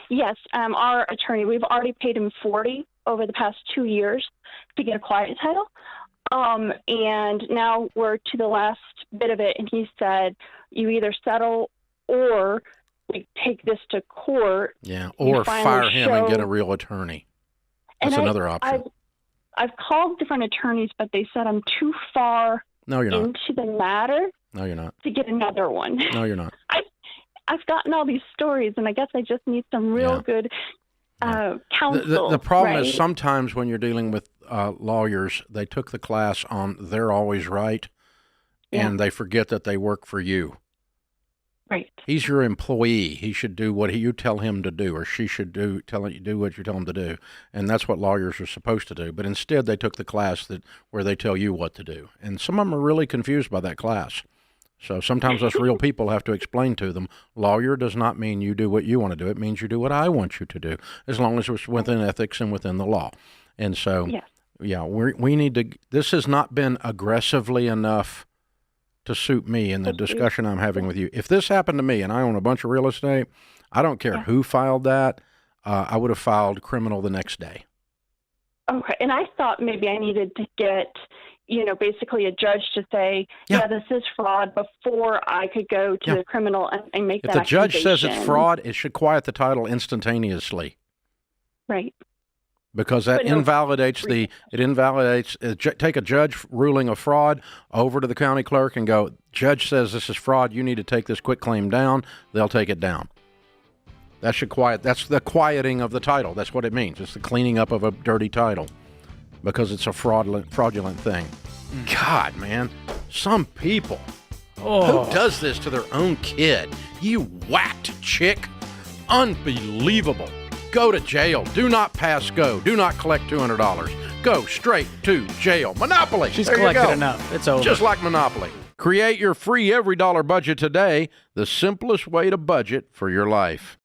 Speaker 20: Yes, our attorney. We've already paid him $40,000 over the past 2 years to get a quiet title. And now we're to the last bit of it, and he said, you either settle or like take this to court.
Speaker 1: Yeah, or fire him and get a real attorney. That's another option.
Speaker 20: I've called different attorneys, but they said I'm too far into the matter.
Speaker 1: No, you're not.
Speaker 20: To get another one.
Speaker 1: No, you're not.
Speaker 20: I've gotten all these stories, and I guess I just need some real good counsel.
Speaker 1: The problem is sometimes when you're dealing with lawyers, they took the class on they're always right, and they forget that they work for you.
Speaker 20: Right.
Speaker 1: He's your employee. He should do what you tell him to do, or she should do what you tell him to do, and that's what lawyers are supposed to do. But instead, they took the class where they tell you what to do, and some of them are really confused by that class. So sometimes us real people have to explain to them, lawyer does not mean you do what you want to do. It means you do what I want you to do, as long as it's within ethics and within the law. And so, we need to, this has not been aggressively enough to suit me in the discussion I'm having with you. If this happened to me and I own a bunch of real estate, I don't care who filed that. I would have filed criminal the next day.
Speaker 20: Okay. And I thought maybe I needed to get, basically a judge to say, this is fraud before I could go to the criminal and make that accusation. If the judge says it's fraud,
Speaker 1: it should quiet the title instantaneously.
Speaker 20: Right.
Speaker 1: Because that invalidates take a judge ruling of fraud over to the county clerk and go, judge says this is fraud, you need to take this quitclaim down. They'll take it down. That should that's the quieting of the title. That's what it means. It's the cleaning up of a dirty title because it's a fraudulent thing. God, man, some people. Who does this to their own kid? You whacked chick. Unbelievable. Go to jail. Do not pass go. Do not collect $200. Go straight to jail. Monopoly.
Speaker 3: She's collected enough. It's over.
Speaker 1: Just like Monopoly. Create your free every dollar budget today, the simplest way to budget for your life.